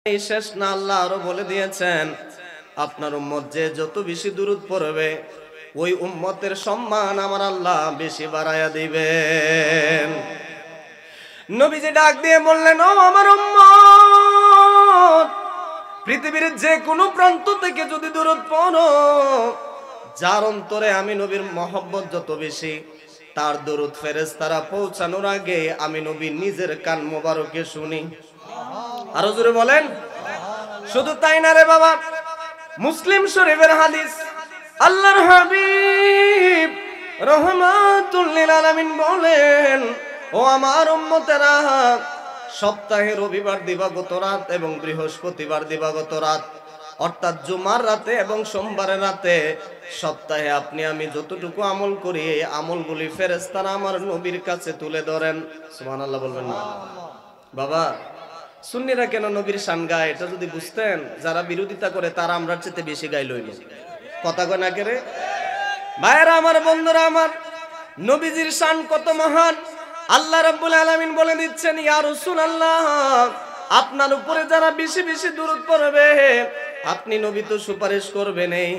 এই শেষ না, আল্লাহ আরো বলে দিয়েছেন আপনার উম্মত যে যত বেশি দুরূদ পড়বে ওই উম্মতের সম্মান আমার আল্লাহ বেশি বাড়ায়া দিবেন। নবীজি ডাক দিয়ে বললেন, ও আমার উম্মত, পৃথিবীর যে কোনো প্রান্ত থেকে যদি দুরূদ পড়ো, যার অন্তরে আমি নবীর মহব্বত যত বেশি, তার দুরূদ ফেরেশতারা পৌঁছানোর আগে আমি নবী নিজের কান মোবারকে শুনি। আরো জোরে বলেন। শুধু তাই না রে বাবা, মুসলিম শরীফের হাদিস, আল্লাহর হাবিব রহমাতুল লিল আলামিন বলেন, ও আমার উম্মতেরা, সপ্তাহে রবিবার দিবাগত রাত এবং বৃহস্পতিবার দিবাগত রাত, অর্থাৎ জুমার রাতে এবং সোমবারের রাতে সপ্তাহে আপনি আমি যতটুকু আমল করি এই আমলগুলি ফেরেশতারা আমার নবীর কাছে তুলে ধরেন। সুবহানাল্লাহ বলবেন না বাবা? সুন্নিরা কেন নবীর শান গায় এটা যদি বুঝতেন, যারা বিরোধিতা করে তারা আমরার চেয়ে বেশি গাই লইল। কথা কয় না কেরে ভাইরা আমার, বন্ধুরা আমার, নবীজির শান কত মহান আল্লাহ রাব্বুল আলামিন বলে দিচ্ছেন, ইয়া রাসূলুল্লাহ, আপনার উপরে যারা বেশি বেশি দুরূদ পড়বে আপনি নবী তো সুপারিশ করবেনই।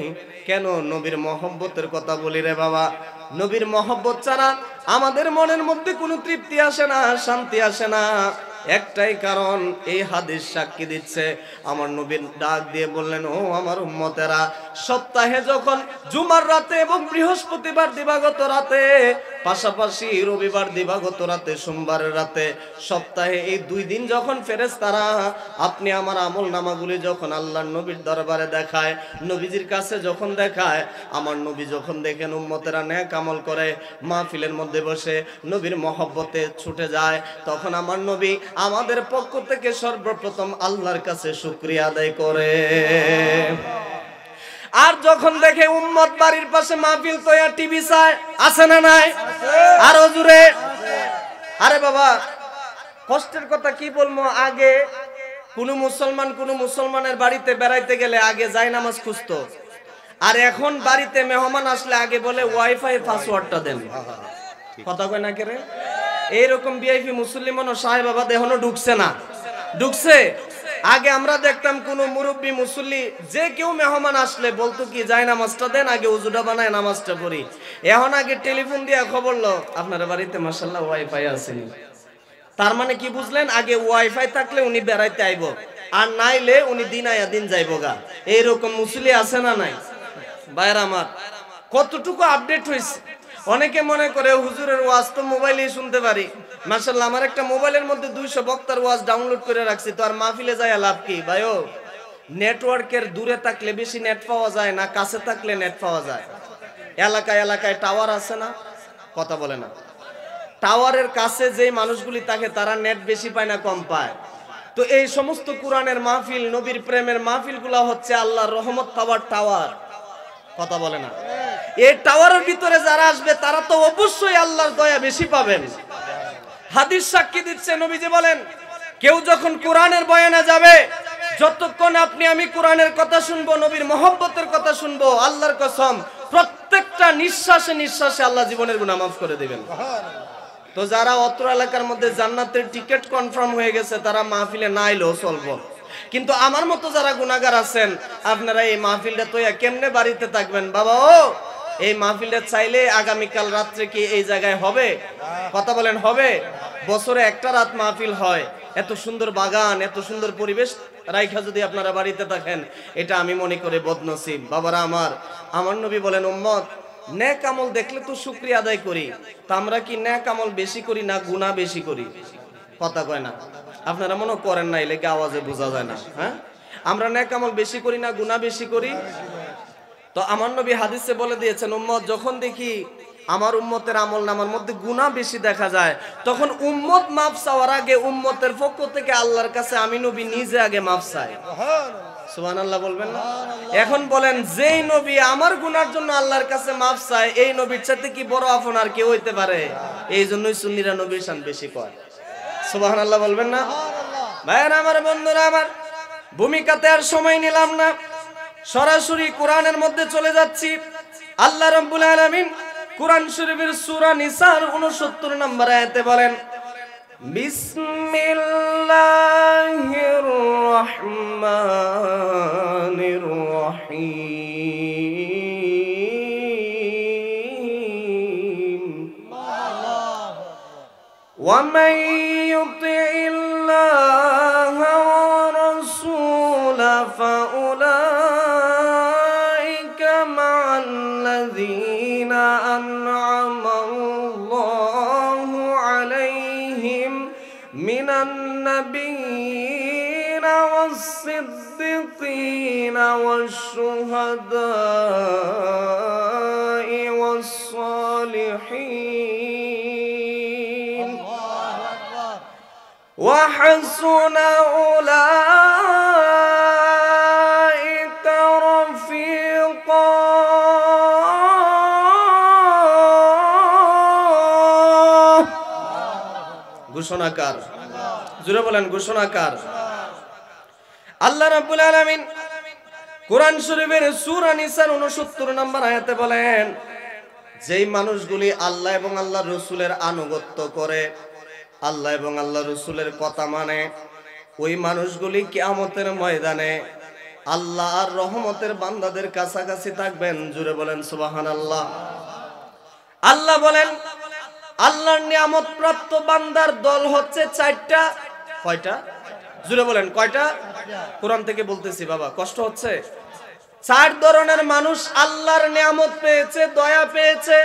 কেন? নবীর মহব্বতের কথা বলি রে বাবা। নবীর মহব্বত ছাড়া আমাদের মনের মধ্যে কোনো তৃপ্তি আসে না, শান্তি আসে না। একটাই কারণ, এই হাদিস সাক্ষী দিচ্ছে। আমার নবী ডাক দিয়ে বললেন, ও আমার উম্মতেরা, সপ্তাহে যখন জুমার রাতে এবং বৃহস্পতিবার দিবাগত রাতে, পাশাপাশি রবিবার দিবাগত রাতে, সোমবারের রাতে, সপ্তাহে এই 2 দিন যখন ফেরেশতারা আপনি আমার আমল নামাগুলি যখন আল্লাহর নবীর দরবারে দেখায়, নবীজির কাছে যখন দেখায়, আমার নবী যখন দেখেন উম্মতেরা নেক আমল করে, মাহফিলের মধ্যে বসে নবীর মহব্বতে ছুটে যায়, তখন আমার নবী আমাদের পক্ষ থেকে সর্বপ্রথম আল্লাহর কাছে শুকরিয়া আদায় করে। আর যখন দেখে উম্মত বাড়ির পাশে মাহফিল তৈয়া টিভি চায়, আছে না নাই? আরো জোরে। আরে বাবা, কষ্টের কথা কি বলবো, আগে কোন মুসলমানের বাড়িতে বেড়াইতে গেলে আগে জায়নামাজ খুঁজতো, আর এখন বাড়িতে মেহমান আসলে আগে বলে ওয়াইফাই পাসওয়ার্ডটা দেন। কথা কয় না কেরে? এইরকম ভিআইপি মুসলিমান ও সাহেব বাবা এখনো ঢুকছে না? ঢুকছে। আগে আমরা দেখতাম কোন মুরব্বী মুসল্লি যে কেউ মেহমান আসলে বলতো কি, যায় নামাজটা দেন, আগে উজুটা বানায় নামাজটা পড়ি। এখন আগে টেলিফোন দিয়ে খবর লো, আপনার বাড়িতে মাশাআল্লাহ ওয়াইফাই আছে। তার মানে কি বুঝলেন? আগে ওয়াইফাই থাকলে উনি বেড়াইতে আইব, আর নাইলে উনি দিন আয়া দিন যাইব গা। এইরকম মুসল্লি আছে না নাই? ভাইরা আমার, কতটুকু আপডেট হয়েছে। অনেকে মনে করে হুজুরের ওয়াজ তো মোবাইলেই শুনতে পারি। মাশাআল্লাহ, আমার একটা মোবাইলের মধ্যে 200 বক্তার ওয়াজ ডাউনলোড করে রাখছি, তো আর মাহফিলে যায় লাভ কি? ভাইও, নেটওয়ার্কের দূরে থাকলে বেশি নেট পাওয়া যায় না, কাছে থাকলে নেট পাওয়া যায়? এলাকায় এলাকায় টাওয়ার আছে না? কথা বলে না। টাওয়ারের কাছে যেই মানুষগুলি থাকে তারা নেট বেশি পায় না কম পায়? তো এই সমস্ত কোরআনের মাহফিল, নবীর প্রেমের মাহফিলগুলো হচ্ছে আল্লাহর রহমত পাওয়ার টাওয়ার। কথা বলে না। এই টাওয়ারের ভিতরে যারা আসবে তারা তো অবশ্যই আল্লাহর দয়া বেশি পাবেন। হাদিস সাক্ষী দিচ্ছে, নবীজি বলেন, কেউ যখন কোরআনের বয়ানে যাবে, যতক্ষণ আপনি আমি কোরআনের কথা শুনবো, নবীর মহব্বতের কথা শুনবো, আল্লাহর কসম প্রত্যেকটা নিঃশ্বাসে নিঃশ্বাসে আল্লাহ জীবনের গুনাহ মাফ করে দিবেন। তো যারা অত্র এলাকার মধ্যে জান্নাতের টিকিট কনফার্ম হয়ে গেছে তারা মাহফিলে না এলেও চলবো, কিন্তু আমার মতো যারা গুনাহগার আছেন, আপনারা এই মাহফিলটা তো কেমনে বাড়িতে থাকবেন বাবা? ও এই মাহফিলটা চাইলে আগামীকাল রাত্রে কি এই জায়গায় হবে? কথা বলেন, হবে? বছরে একটা রাত মাহফিল হয়, এত সুন্দর বাগান, এত সুন্দর পরিবেশ রাইখা যদি আপনারা বাড়িতে থাকেন, এটা আমি মনে করি বদনসিব। বাবারা আমার, আমার নবী বলেন, উম্মত নেক আমল দেখলে তো শুকরিয়া আদায় করি, তা আমরা কি নেক আমল বেশি করি না গুনাহ বেশি করি? কথা কয় না। আপনারা মনে করেন না, এলাকা আওয়াজে বোঝা যায় না। হ্যাঁ, আমরা নেক আমল বেশি করি না গুনাহ বেশি করি? তো আমার নবী হাদিসে বলে দিয়েছেন, উম্মত যখন দেখি আমার উম্মতের আমল নামার মধ্যে গুনাহ বেশি দেখা যায়, তখন উম্মত মাফ চাওয়ার আগে উম্মতের পক্ষ থেকে আল্লাহর কাছে আমি নবী নিজে আগে মাফ চাই। সুবহানাল্লাহ বলবেন না? এখন বলেন, যেই নবী আমার গুনার জন্য আল্লাহর কাছে মাফ চায়, এই নবীর সাথে কি বড় আপন আর কেউ হইতে পারে? এই জন্যই সুন্নিরা নবীর শান বেশি কয়। সুবহানাল্লাহ বলবেন না? ভাইরা আমার, বন্ধুরা আমার, ভূমিকাতে আর সময় নিলাম না, সরাসরি কোরআনের মধ্যে চলে যাচ্ছি। আল্লাহ রাব্বুল আলামিন কোরআন শরীফের সূরা নিসার 69 নম্বর আয়াতে বলেন, বিসমিল্লাহির রহমানির রহিম ওয়া মান ইউতি'ইল্লাহা ওয়া রাসূলাহু ফাউলাইকা মা'আল্লাযীনা আন'আমা আল্লাহু আলাইহিম মিনান নাবিয়্যিনা ওয়াস-সিদ্দীকিনা ওয়াশ-শুহাদা'i ওয়াস-সালিহিন ওয়া হাসুনা উলাইকা রাফীকা ঘোষণাকার জোরে বলেন ঘোষণাকার আল্লাহ রাব্বুল আলামিন কোরআন শরীফের সূরা নিসার 69 নম্বর আয়াতে বলেন যেই মানুষগুলি আল্লাহ এবং আল্লাহর রাসূলের আনুগত্য করে আল্লাহ এবং আল্লাহর রাসূলের কথা মানে ওই মানুষগুলি কিয়ামতের ময়দানে আল্লাহর রহমতের বান্দাদের কাছাকাছি থাকবেন জোরে বলেন সুবহানাল্লাহ আল্লাহ বলেন আল্লাহর নিয়ামত প্রাপ্ত বান্দার দল হচ্ছে 4টা কয়টা জোরে বলেন কয়টা কোরআন থেকে বলতেছি বাবা কষ্ট হচ্ছে 4 ধরনের মানুষ আল্লাহর নিয়ামত পেয়েছে দয়া পেয়েছে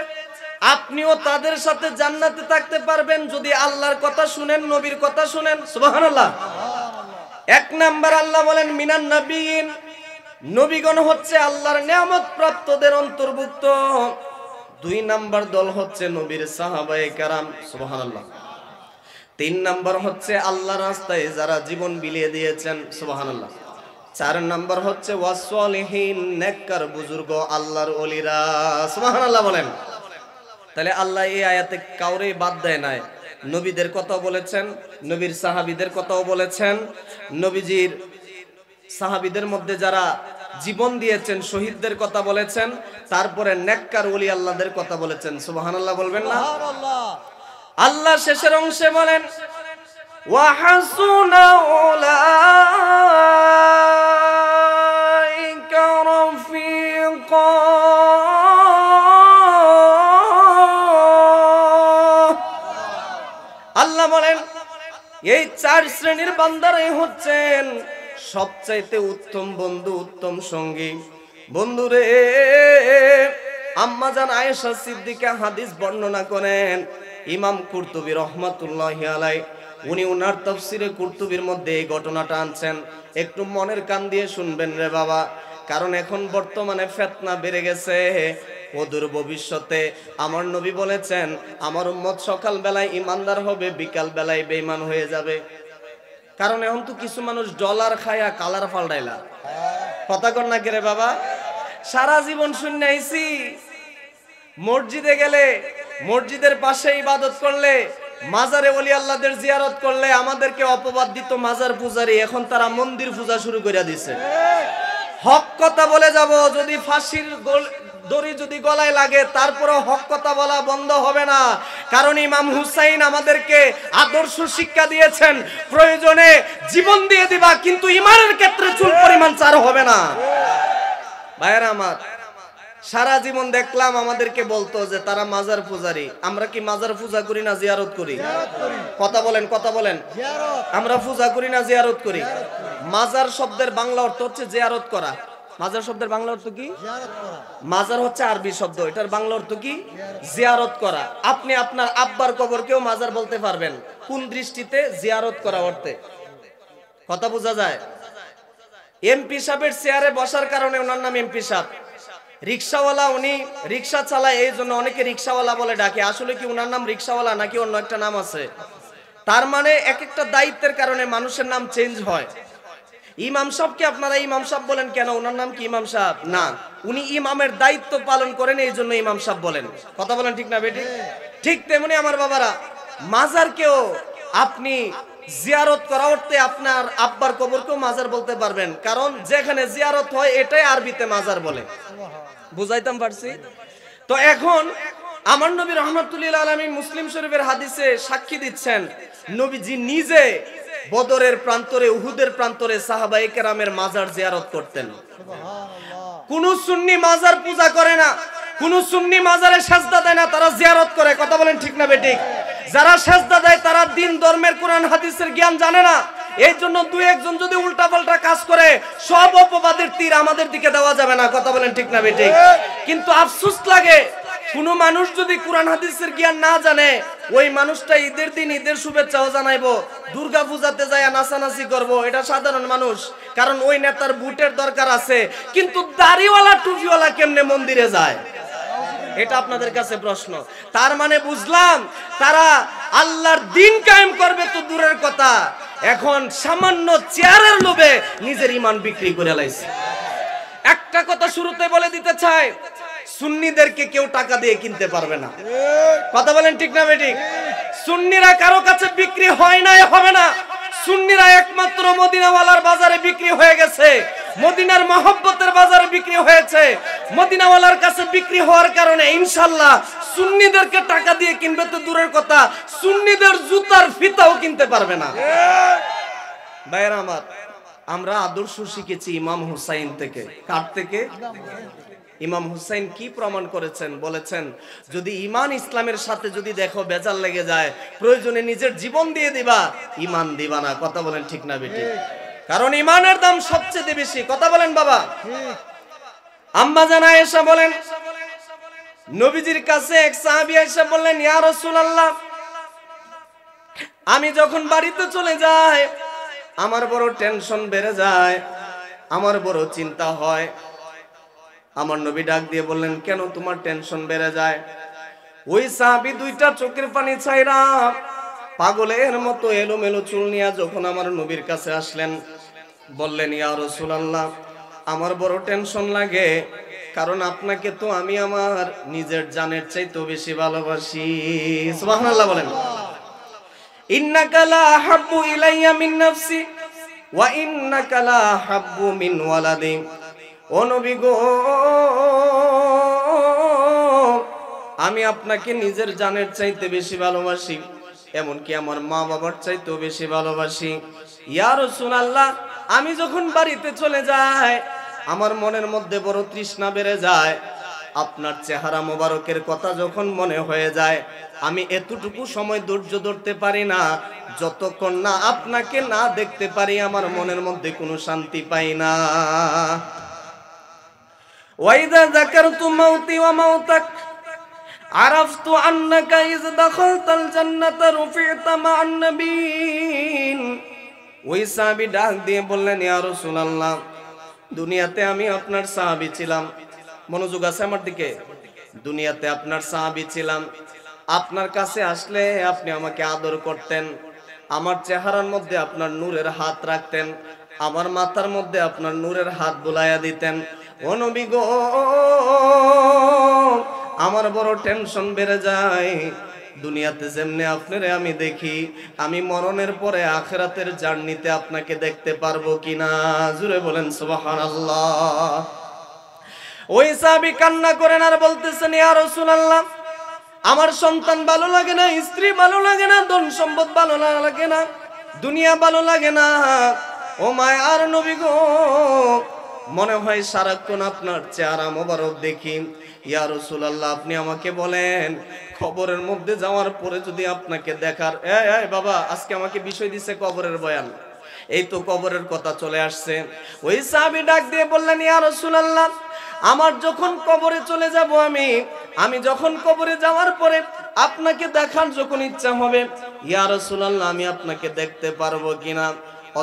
আপনিও তাদের সাথে জান্নাতে থাকতে পারবেন যদি আল্লাহর কথা শুনেন নবীর কথা শুনেন সুবহানাল্লাহ 1 নাম্বার আল্লাহ বলেন মিনান নাবিয়িন নবীগণ হচ্ছে আল্লাহর নিয়ামত প্রাপ্তদের অন্তর্ভুক্ত 2 নাম্বার দল হচ্ছে নবীর সাহাবায়ে কেরাম সুবহানাল্লাহ 3 নাম্বার হচ্ছে আল্লাহর রাস্তায় যারা জীবন বিলিয়ে দিয়েছেন সুবহানাল্লাহ 4 নাম্বার হচ্ছে ওয়াস-সালিহিন নেককার বুজুর্গ আল্লাহর ওলিরা সুবহানাল্লাহ বলেন তাহলে আল্লাহ এই আয়াতে কাউরে বাদ দেয় নাই নবীদের কথা বলেছেন নবীর সাহাবীদের কথাও বলেছেন নবীজির সাহাবীদের মধ্যে যারা জীবন দিয়েছেন শহীদদের কথা বলেছেন তারপরে নেককার ওলি আল্লাহদের কথা বলেছেন সুবহানাল্লাহ বলবেন না আল্লাহ শেষের অংশে বলেন ওয়া হাসুনা উলাইকা রাফীকা আল্লাহ বলেন এই 4 শ্রেণীর বান্দারাই হচ্ছেন সবচাইতে উত্তম বন্ধু উত্তম সঙ্গী বন্ধুরে আম্মা জান আয়েশা সিদ্দিকা হাদিস বর্ণনা করেন ইমাম কুরতুবী রাহমাতুল্লাহি আলাইহি উনি ওনার তাফসীরে কুরতুবীর মধ্যে এই ঘটনাটা আনছেন একটু মনের কান দিয়ে শুনবেন রে বাবা কারণ এখন বর্তমানে ফিতনা বেড়ে গেছে অদূর ভবিষ্যতে আমার নবী বলেছেন আমার উম্মত সকাল বেলায় ঈমানদার হবে বিকাল বেলায় বেঈমান হয়ে যাবে কারণ এখন তো কিছু মানুষ ডলার খায়া কালার পাল্টাইলা কথা কর না রে বাবা সারা জীবন শূন্য আইছি মসজিদে গেলে মসজিদের পাশে ইবাদত করলে মাজারে ওলি আল্লাহদের জিয়ারত করলে আমাদেরকে অপবাদ দিত মাজার পূজারি এখন তারা মন্দির পূজা শুরু করে দিয়েছে হক কথা বলে যাব যদি ফাঁসির দড়ি যদি গলায় লাগে তারপরে হক কথা বলা বন্ধ হবে না কারণ ইমাম হুসাইন আমাদেরকে আদর্শ শিক্ষা দিয়েছেন প্রয়োজনে জীবন দিয়ে দিবা কিন্তু ঈমানের ক্ষেত্রে চুল পরিমাণ ছাড় হবে না ভাইরা আমার সারা জীবন দেখলাম আমাদেরকে বলতো যে তারা মাজার পূজারি আমরা কি মাজার পূজা করি না জিয়ারত করি কথা বলেন আমরা পূজা করি না জিয়ারত করি মাজার শব্দের বাংলা অর্থ হচ্ছে জিয়ারত করা মাজার শব্দের বাংলা অর্থ কি জিয়ারত করা মাজার হচ্ছে আরবি শব্দ এটার বাংলা অর্থ কি জিয়ারত করা আপনি আপনার আব্বার কবরকেও মাজার বলতে পারবেন কোন দৃষ্টিতে জিয়ারত করা অর্থে কথা বোঝা যায় এমপি সাহেবের চেয়ারে বসার কারণে ওনার নাম এমপি সাহেব রিকশাওয়ালা উনি রিকশা চালায় এই জন্য অনেকে রিকশাওয়ালা বলে ডাকে আসলে কি ওনার নাম রিকশাওয়ালা নাকি অন্য একটা নাম আছে তার মানে এক একটা দায়িত্বের কারণে মানুষের নাম চেঞ্জ হয় ইমাম সাহেবকে আপনারা ইমাম সাহেব বলেন কেন ওনার নাম কি ইমাম সাহেব না উনি ইমামের দায়িত্ব পালন করেন এই জন্য ইমাম সাহেব বলেন কথা বলেন ঠিক না বেটি ঠিক তেমনি আমার বাবারা মাজারকেও আপনি জিয়ারত করা অর্থে আপনার আব্বার কবরকেও মাজার বলতে পারবেন কারণ যেখানে জিয়ারত হয় এটাই আরবিতে মাজার বলে বুঝাইতাম পারছি তো এখন আমার নবী রাহমাতুল্লিল আলামিন মুসলিম শরীফের হাদিসে সাক্ষী দিচ্ছেন নবীজি নিজে বদরের প্রান্তরে, উহুদের প্রান্তরে সাহাবায়ে কেরামের মাজার জিয়ারত করতেন। কোন সুন্নি মাজার পূজা করে না, কোন সুন্নি মাজারে সেজদা দেয় না, তারা জিয়ারত করে। কথা বলেন ঠিক না বেঠিক? যারা সেজদা দেয় তারা দিন ধর্মের কোরআন হাদিসের জ্ঞান জানে না। এই জন্য দুই একজন যদি উল্টাপাল্টা কাজ করে সব অপবাদের তীর আমাদের দিকে দেওয়া যাবে না। কথা বলেন ঠিক না বেঠিক? কিন্তু আফসোস লাগে, কোন মানুষ যদি কোরআন হাদিসের জ্ঞান না জানে, ওই মানুষটা ঈদের দিন ঈদের শুভেচ্ছাও জানাইবো, দুর্গা পূজাতে যায় নাচানাচি করব, এটা সাধারণ মানুষ। কারণ ওই নেতার বুটের দরকার আছে, কিন্তু দাড়িওয়ালা টুপিওয়ালা কেমনে মন্দিরে যায়, এটা আপনাদের কাছে প্রশ্ন। তার মানে বুঝলাম তারা আল্লাহর দিন কায়েম করবে তো দূরের কথা, এখন সামান্য চেয়ারের লোভে নিজের ঈমান বিক্রি করে লাইছে। একটা কথা শুরুতে বলে দিতে চাই, সুন্নিদেরকে কেউ টাকা দিয়ে কিনতে পারবে না। কথা বলেন ঠিক না বেঠিক? সুন্নিরা কারো কাছে বিক্রি হয় না, হবে না। সুন্নিরা একমাত্র মদিনাওয়ালার বাজারে বিক্রি হয়ে গেছে, মদিনার মহব্বতের বাজারে বিক্রি হয়েছে। মদিনাওয়ালার কাছে বিক্রি হওয়ার কারণে ইনশাআল্লাহ সুন্নিদেরকে টাকা দিয়ে কিনবে তো দূরের কথা, সুন্নিদের জুতার ফিতাও কিনতে পারবে না। ভাইরা আমার, আমরা আদর্শ শিখেছি ইমাম হুসাইন থেকে। কার থেকে? ইমাম হুসাইন কি প্রমাণ করেছেন? বলেছেন, যদি ঈমান ইসলামের সাথে যদি দেখো বেজাল লেগে যায়, প্রয়োজনে নিজের জীবন দিয়ে দিবা, ঈমান দিবা না। কথা বলেন ঠিক না বেটি? কারণ ঈমানের দাম সবচেয়ে বেশি। কথা বলেন বাবা। আম্মা জান আয়েশা বলেন, নবীজির কাছে এক সাহাবী এসে বললেন, ইয়া রাসূলুল্লাহ, আমি যখন বাড়িতে চলে যাই আমার বড় টেনশন বেড়ে যায়, আমার বড় চিন্তা হয়। আমার নবী ডাক দিয়ে বললেন, কেন তোমার টেনশন বেড়ে যায়? ওই সাহাবী দুইটা চোখের পানি ছাইরা পাগলের মতো এলোমেলো চুল নিয়ে যখন আমার নবীর কাছে আসলেন, বললেন, ইয়া রাসূলুল্লাহ, আমার বড় টেনশন লাগে, কারণ আপনাকে তো আমি আমার নিজের জানের চাইতেও বেশি ভালোবাসি। সুবহানাল্লাহ বলেন। ইন্নাকা লা হাব্বু ইলাইয়া মিন নাফসি ওয়া ইন্নাকা লা হাব্বু মিন ওয়ালাদি। ও নবী গো, আমি আপনাকে নিজের জানের চাইতে বেশি ভালোবাসি, এমনকি আমার মা বাবার চাইতেও বেশি ভালোবাসি। ইয়া রাসূলুল্লাহ, আমি যখন বাড়িতে চলে যাই আমার মনের মধ্যে বড় তৃষ্ণা বেড়ে যায়। আপনার চেহারা মোবারকের কথা যখন মনে হয়ে যায়, আমি এতটুকু সময় ধৈর্য ধরতে পারি না, যতক্ষণ না আপনাকে না দেখতে পারি আমার মনের মধ্যে কোনো শান্তি পাই না। ওয়াইদা যাকারতু মাউতি ওয়া মাউতাক আরাফতু আন্নাকা ইয দাখালতাল জান্নাতা রুফি'তা মা'আন নাবিয়্যিন। ওই সাহাবী ডাক দিয়ে বললেন, ইয়া রাসূলুল্লাহ, দুনিয়াতে আমি আপনার সাহাবী ছিলাম। মনোযোগ আছে আমার দিকে? দুনিয়াতে আপনার সাহাবী ছিলাম, আপনার কাছে আসলে আপনি আমাকে আদর করতেন, আমার চেহারার মধ্যে আপনার নূরের হাত রাখতেন, আমার মাথার মধ্যে আপনার নূরের হাত বুলাইয়া দিতেন। ও নবী গো, আমার বড় টেনশন বেড়ে যায়। দুনিয়াতে যেমনে আপনারে আমি দেখি, আমি মরণের পরে আখিরাতের জার্নিতে আপনাকে দেখতে পারবো কিনা? জোরে বলেন সুবহানাল্লাহ। ওই সাহাবী কান্না করেন আর বলতেছেন, ইয়া রাসূলুল্লাহ, আমার সন্তান ভালো লাগে না, স্ত্রী ভালো লাগে না, ধন সম্পদ ভালো লাগে না, দুনিয়া ভালো লাগে না। ও মায়ার নবী গো, মনে হয় সারাক্ষণ আপনার চেহারা মোবারক দেখি। ইয়া রাসূলুল্লাহ, আপনি আমাকে বলেন, কবরের মধ্যে যাওয়ার পরে যদি আপনাকে দেখার, এই বাবা, আজকে আমাকে বিষয় দিছে কবরের বয়ান, এই তো কবরের কথা চলে আসছে। ওই সাহাবী ডাক দিয়ে বললেন, ইয়া রাসূলুল্লাহ, আমার যখন কবরে চলে যাব, আমি যখন কবরে যাওয়ার পরে আপনাকে দেখার যখন ইচ্ছা হবে, ইয়া রাসূলুল্লাহ, আমি আপনাকে দেখতে পারবো কিনা?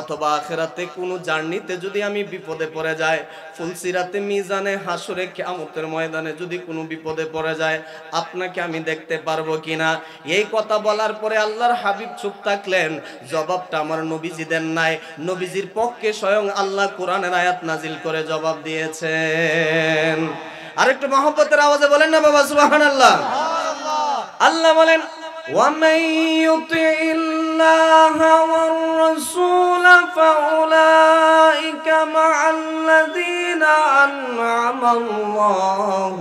অথবা আখিরাতে কোনো জার্নিতে যদি আমি বিপদে পড়ে যাই, ফুলসিরাতে, মিজানে, হাসরে, কিয়ামতের ময়দানে যদি কোনো বিপদে পড়ে যায়, আপনাকে আমি দেখতে পারবো কিনা? এই কথা বলার পরে আল্লাহর হাবিব চুপ থাকলেন, জবাবটা আমার নবীজি দেন নাই। নবীজির পক্ষে স্বয়ং আল্লাহ কোরআনের আয়াত নাজিল করে জবাব দিয়েছেন। আরেকটু মহব্বতের আওয়াজে বলেন না বাবা সুবহানাল্লাহ। আল্লাহ বলেন, وَمَن يُطِعِ اللَّهَ وَالرَّسُولَ فَأُولَٰئِكَ مَعَ الَّذِينَ أَنْعَمَ اللَّهُ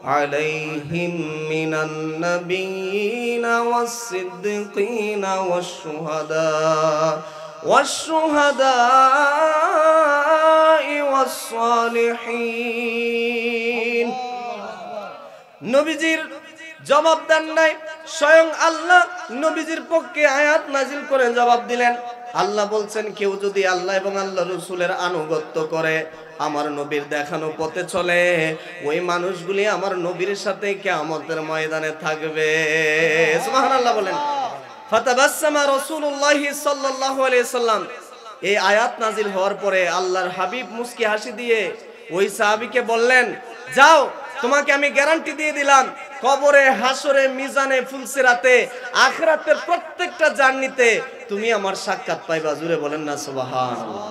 عليهم من النبيين والصديقين والشهداء والصالحين নবীজির জবাব দেন নাই, স্বয়ং আল্লাহ নবীজির পক্ষে আয়াত নাজিল করে জবাব দিলেন। আল্লাহ বলছেন, কেউ যদি আল্লাহ এবং আল্লাহ রাসূলের আনুগত্য করে, আমার নবীর দেখানো পথে চলে, ওই মানুষগুলি আমার নবীর সাথে কিয়ামতের ময়দানে থাকবে। সুবহানাল্লাহ বলেন। ফাতাবাসসামা রাসূলুল্লাহ সাল্লাল্লাহু আলাইহি সাল্লাম। এই আয়াত নাজিল হওয়ার পরে আল্লাহর হাবিব মুস্কি হাসি দিয়ে ওই সাহাবীকে বললেন, যাও, তোমাকে আমি গ্যারান্টি দিয়ে দিলাম, কবরে, হাসরে, মিজানে, ফুলসিরাতে, আখিরাতের প্রত্যেকটা জার্নিতে তুমি আমার সাক্ষাৎ পাইবা। জুড়ে বলেন না সুবহানাল্লাহ।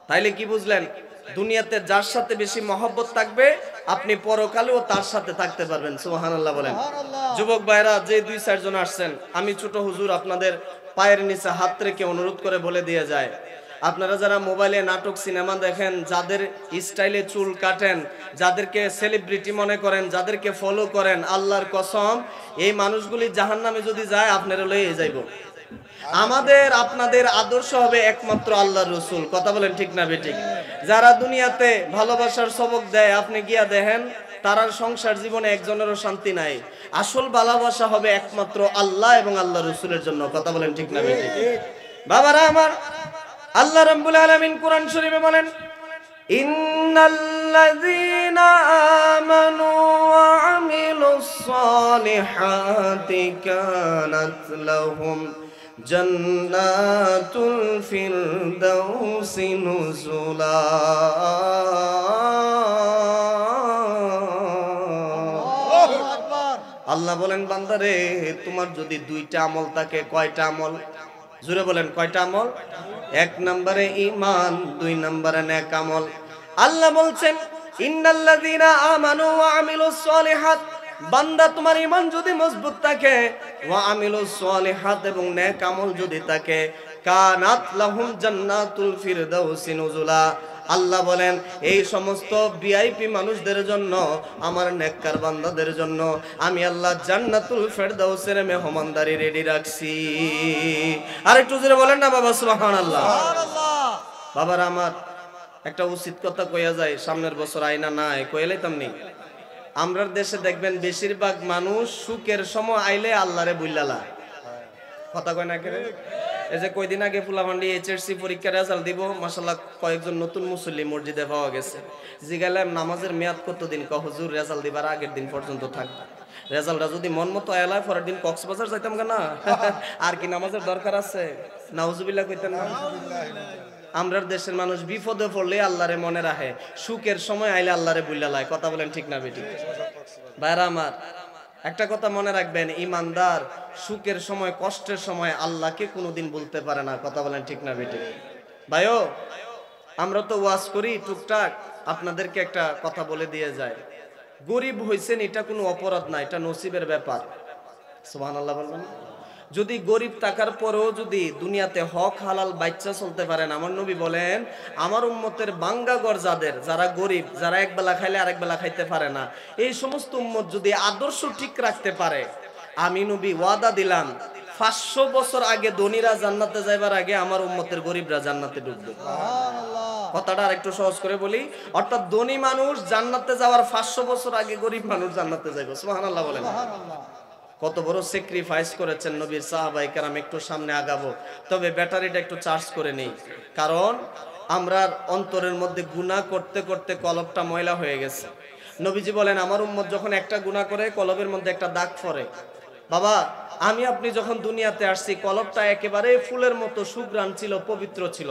তাইলে কি বুঝলেন? দুনিয়াতে যার সাথে বেশি মহব্বত থাকবে, আপনি পরকালেও তার সাথে থাকতে পারবেন। সুবহানাল্লাহ বলেন। যুবক ভাইরা, যে 2-4 জন আসছেন, আমি ছোট হুজুর আপনাদের পায়ের নিচে হাত রেখে অনুরোধ করে বলে দিয়ে যায়, আপনারা যারা মোবাইলে নাটক সিনেমা দেখেন, যাদের স্টাইলে চুল কাটেন, যাদেরকে সেলিব্রিটি মনে করেন, যাদেরকে ফলো করেন, আল্লাহর কসম এই মানুষগুলি জাহান্নামে যদি যায় আপনারা লয়ে যাইব। আমাদের আপনাদের আদর্শ হবে একমাত্র আল্লাহর রাসূল। কথা বলেন ঠিক না বেঠিক? যারা দুনিয়াতে ভালোবাসার সবক দেয়, আপনি গিয়া দেখেন তারার সংসার জীবনে একজনেরও শান্তি নাই। আসল ভালোবাসা হবে একমাত্র আল্লাহ এবং আল্লাহর রাসূলের জন্য। কথা বলেন ঠিক না বেঠিক? বাবারা আমার, আল্লাহ রাব্বুল আলামিন কোরআন শরীফে বলেন, ইন্নাল্লাযীনা আমানু ওয়া আমিলুস সালিহাতি কানাত লাহুম জান্নাতুল ফিরদাউসি নুজুলা। আল্লাহ বলেন, বান্দারে, তোমার যদি 2টা আমল থাকে, কয়টা আমল? জোরে বলেন, কয়টা আমল? 1 নম্বরে ঈমান, 2 নম্বরে নেক আমল। আল্লাহ বলছেন, ইন্নাল্লাযীনা আমানু ওয়া আমিলুস সালিহাত, বান্দা তোমার ঈমান যদি মজবুত থাকে, ওয়া আমিলুস সালিহাত এবং নেক আমল যদি থাকে, কানাত লাহুম জান্নাতুল ফিরদাউসি নুজুলা। আল্লাহ বলেন, এই সমস্ত ভিআইপি মানুষদের জন্য, আমার নেককার বান্দাদের জন্য আমি আল্লাহ জান্নাতুল ফিরদাউসের মেহমানদারি রেডি রাখছি। আর একটু জোরে বলেন না বাবা সুবহানাল্লাহ। বাবারা আমার, একটা উচিত কথা কইয়া যায়, সামনের বছর আইনা নাই কইলে তেমনি। আমরার দেশে দেখবেন বেশিরভাগ মানুষ সুখের সময় আইলে আল্লাহরে বুইলালা। কথা কয় না কেরে? এই যে কয়দিন আগে ফুলাভান্ডি এইচএসসি পরীক্ষার রেজাল্ট দিব, মাশাআল্লাহ কয়েকজন নতুন মুসল্লি মসজিদে পাওয়া গেছে। জিগালাম নামাজের মেয়াদ কতদিন? ক হুজুর রেজাল্ট দিবার আগের দিন পর্যন্ত থাকবে। রেজাল্টটা যদি মন মতো এলায়, পরের দিন কক্সবাজার যাইতাম না। আর কি নামাজের দরকার আছে? নাউজুবিল্লাহ কইতেন না? আমরার দেশের মানুষ বিপদে পড়লে আল্লাহরে মনে রাখে, সুখের সময় আইলে আল্লাহরে বুইলালায়। কথা বলেন ঠিক না বেঠিক? ভাইরা আমার, একটা কথা মনে রাখবেন, ইমানদার সুখের সময়, কষ্টের সময় আল্লাহকে কোনোদিন বলতে পারে না। কথা বলেন ঠিক না বেঠিক? ভাইও, আমরা তো ওয়াজ করি টুকটাক, আপনাদেরকে একটা কথা বলে দিয়ে যায়, গরিব হইছেন এটা কোনো অপরাধ না, এটা নসিবের ব্যাপার। সুবহানাল্লাহ বলবেন। যদি গরিব থাকার পরেও যদি দুনিয়াতে হক হালাল বাচ্চা চলতে পারেন, আমার নবী বলেন, আমার উম্মতের বাঙ্গাগর যাদের, যারা গরিব, যারা একবেলা খাইলে আরেক বেলা খাইতে পারে না, এই সমস্ত উম্মত যদি আদর্শ ঠিক রাখতে পারে, আমি নবী ওয়াদা দিলাম 500 বছর আগে ধনীরা জান্নাতে যাইবার আগে আমার উম্মতের গরিবরা জান্নাতে ঢুকবে। কথাটা আর একটু সহজ করে বলি, অর্থাৎ ধনী মানুষ জান্নাতে যাওয়ার 500 বছর আগে গরিব মানুষ জান্নাতে যাবে। সুবহানাল্লাহ বলেন। কত বড় স্যাক্রিফাইস করেছেন নবীর সাহাবায়ে কেরাম। একটু সামনে আগাবো, তবে ব্যাটারিটা একটু চার্জ করে নেই, কারণ আমরা অন্তরের মধ্যে গুনাহ করতে করতে কলবটা ময়লা হয়ে গেছে। নবীজি বলেন, আমার উম্মত যখন একটা গুনাহ করে কলবের মধ্যে একটা দাগ পড়ে। বাবা, আমি আপনি যখন দুনিয়াতে আসছি, কলবটা একেবারে ফুলের মতো সুঘ্রাণ ছিল, পবিত্র ছিল।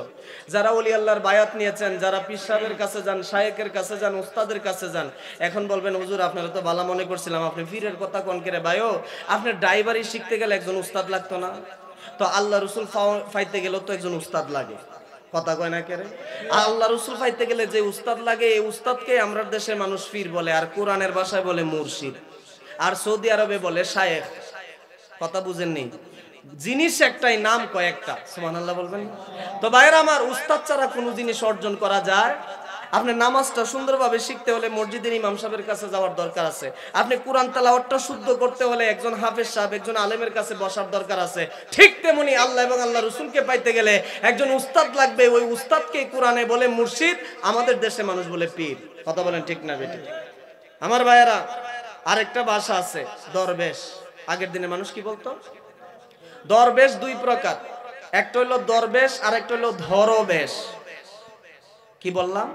যারা ওলি আল্লাহর বায়াত নিয়েছেন, যারা পীর সাহেবের কাছে যান, শায়েকের কাছে যান, উস্তাদের কাছে যান, এখন বলবেন, হুজুর আপনারা তো ভালো মনে করছিলাম, আপনি পীরের কথা কোন করে? ভাইও, আপনার ড্রাইভারি শিখতে গেলে একজন উস্তাদ লাগতো না? তো আল্লাহ রসুল পাইতে গেলেও তো একজন উস্তাদ লাগে। কথা কয় না কেরে? আল্লাহ রসুল পাইতে গেলে যে উস্তাদ লাগে, এই উস্তাদকে আমরা দেশের মানুষ পীর বলে, আর কোরআনের ভাষায় বলে মুর্শিদ, আর সৌদি আরবে বলে শায়েখ। কথা বুঝেননি? জিনিস একটাই, নাম কয়েকটা। সুবহানাল্লাহ বলবেন। তো ভাইরা আমার, উস্তাদ ছাড়া কোনো জিনিস অর্জন করা যায়? আপনি নামাজটা সুন্দরভাবে শিখতে হলে মসজিদের ইমাম সাহেবের কাছে যাওয়ার দরকার আছে। আপনি কোরআন তেলাওয়াতটা শুদ্ধ করতে হলে একজন হাফেজ সাহেব, একজন আলেমের কাছে বসার দরকার আছে। ঠিক তেমনি আল্লাহ এবং আল্লাহ রসুলকে পাইতে গেলে একজন উস্তাদ লাগবে। ওই উস্তাদকে কোরআনে বলে মুর্শিদ, আমাদের দেশে মানুষ বলে পীর। কথা বলেন ঠিক না বেটি? আমার ভাইয়েরা, আরেকটা ভাষা আছে দরবেশ। আগের দিনে মানুষ কি বলতো? দরবেশ দুই প্রকার, একটা হইলো দরবেশ আর একটা হইলো ধরবেশ। কি বললাম?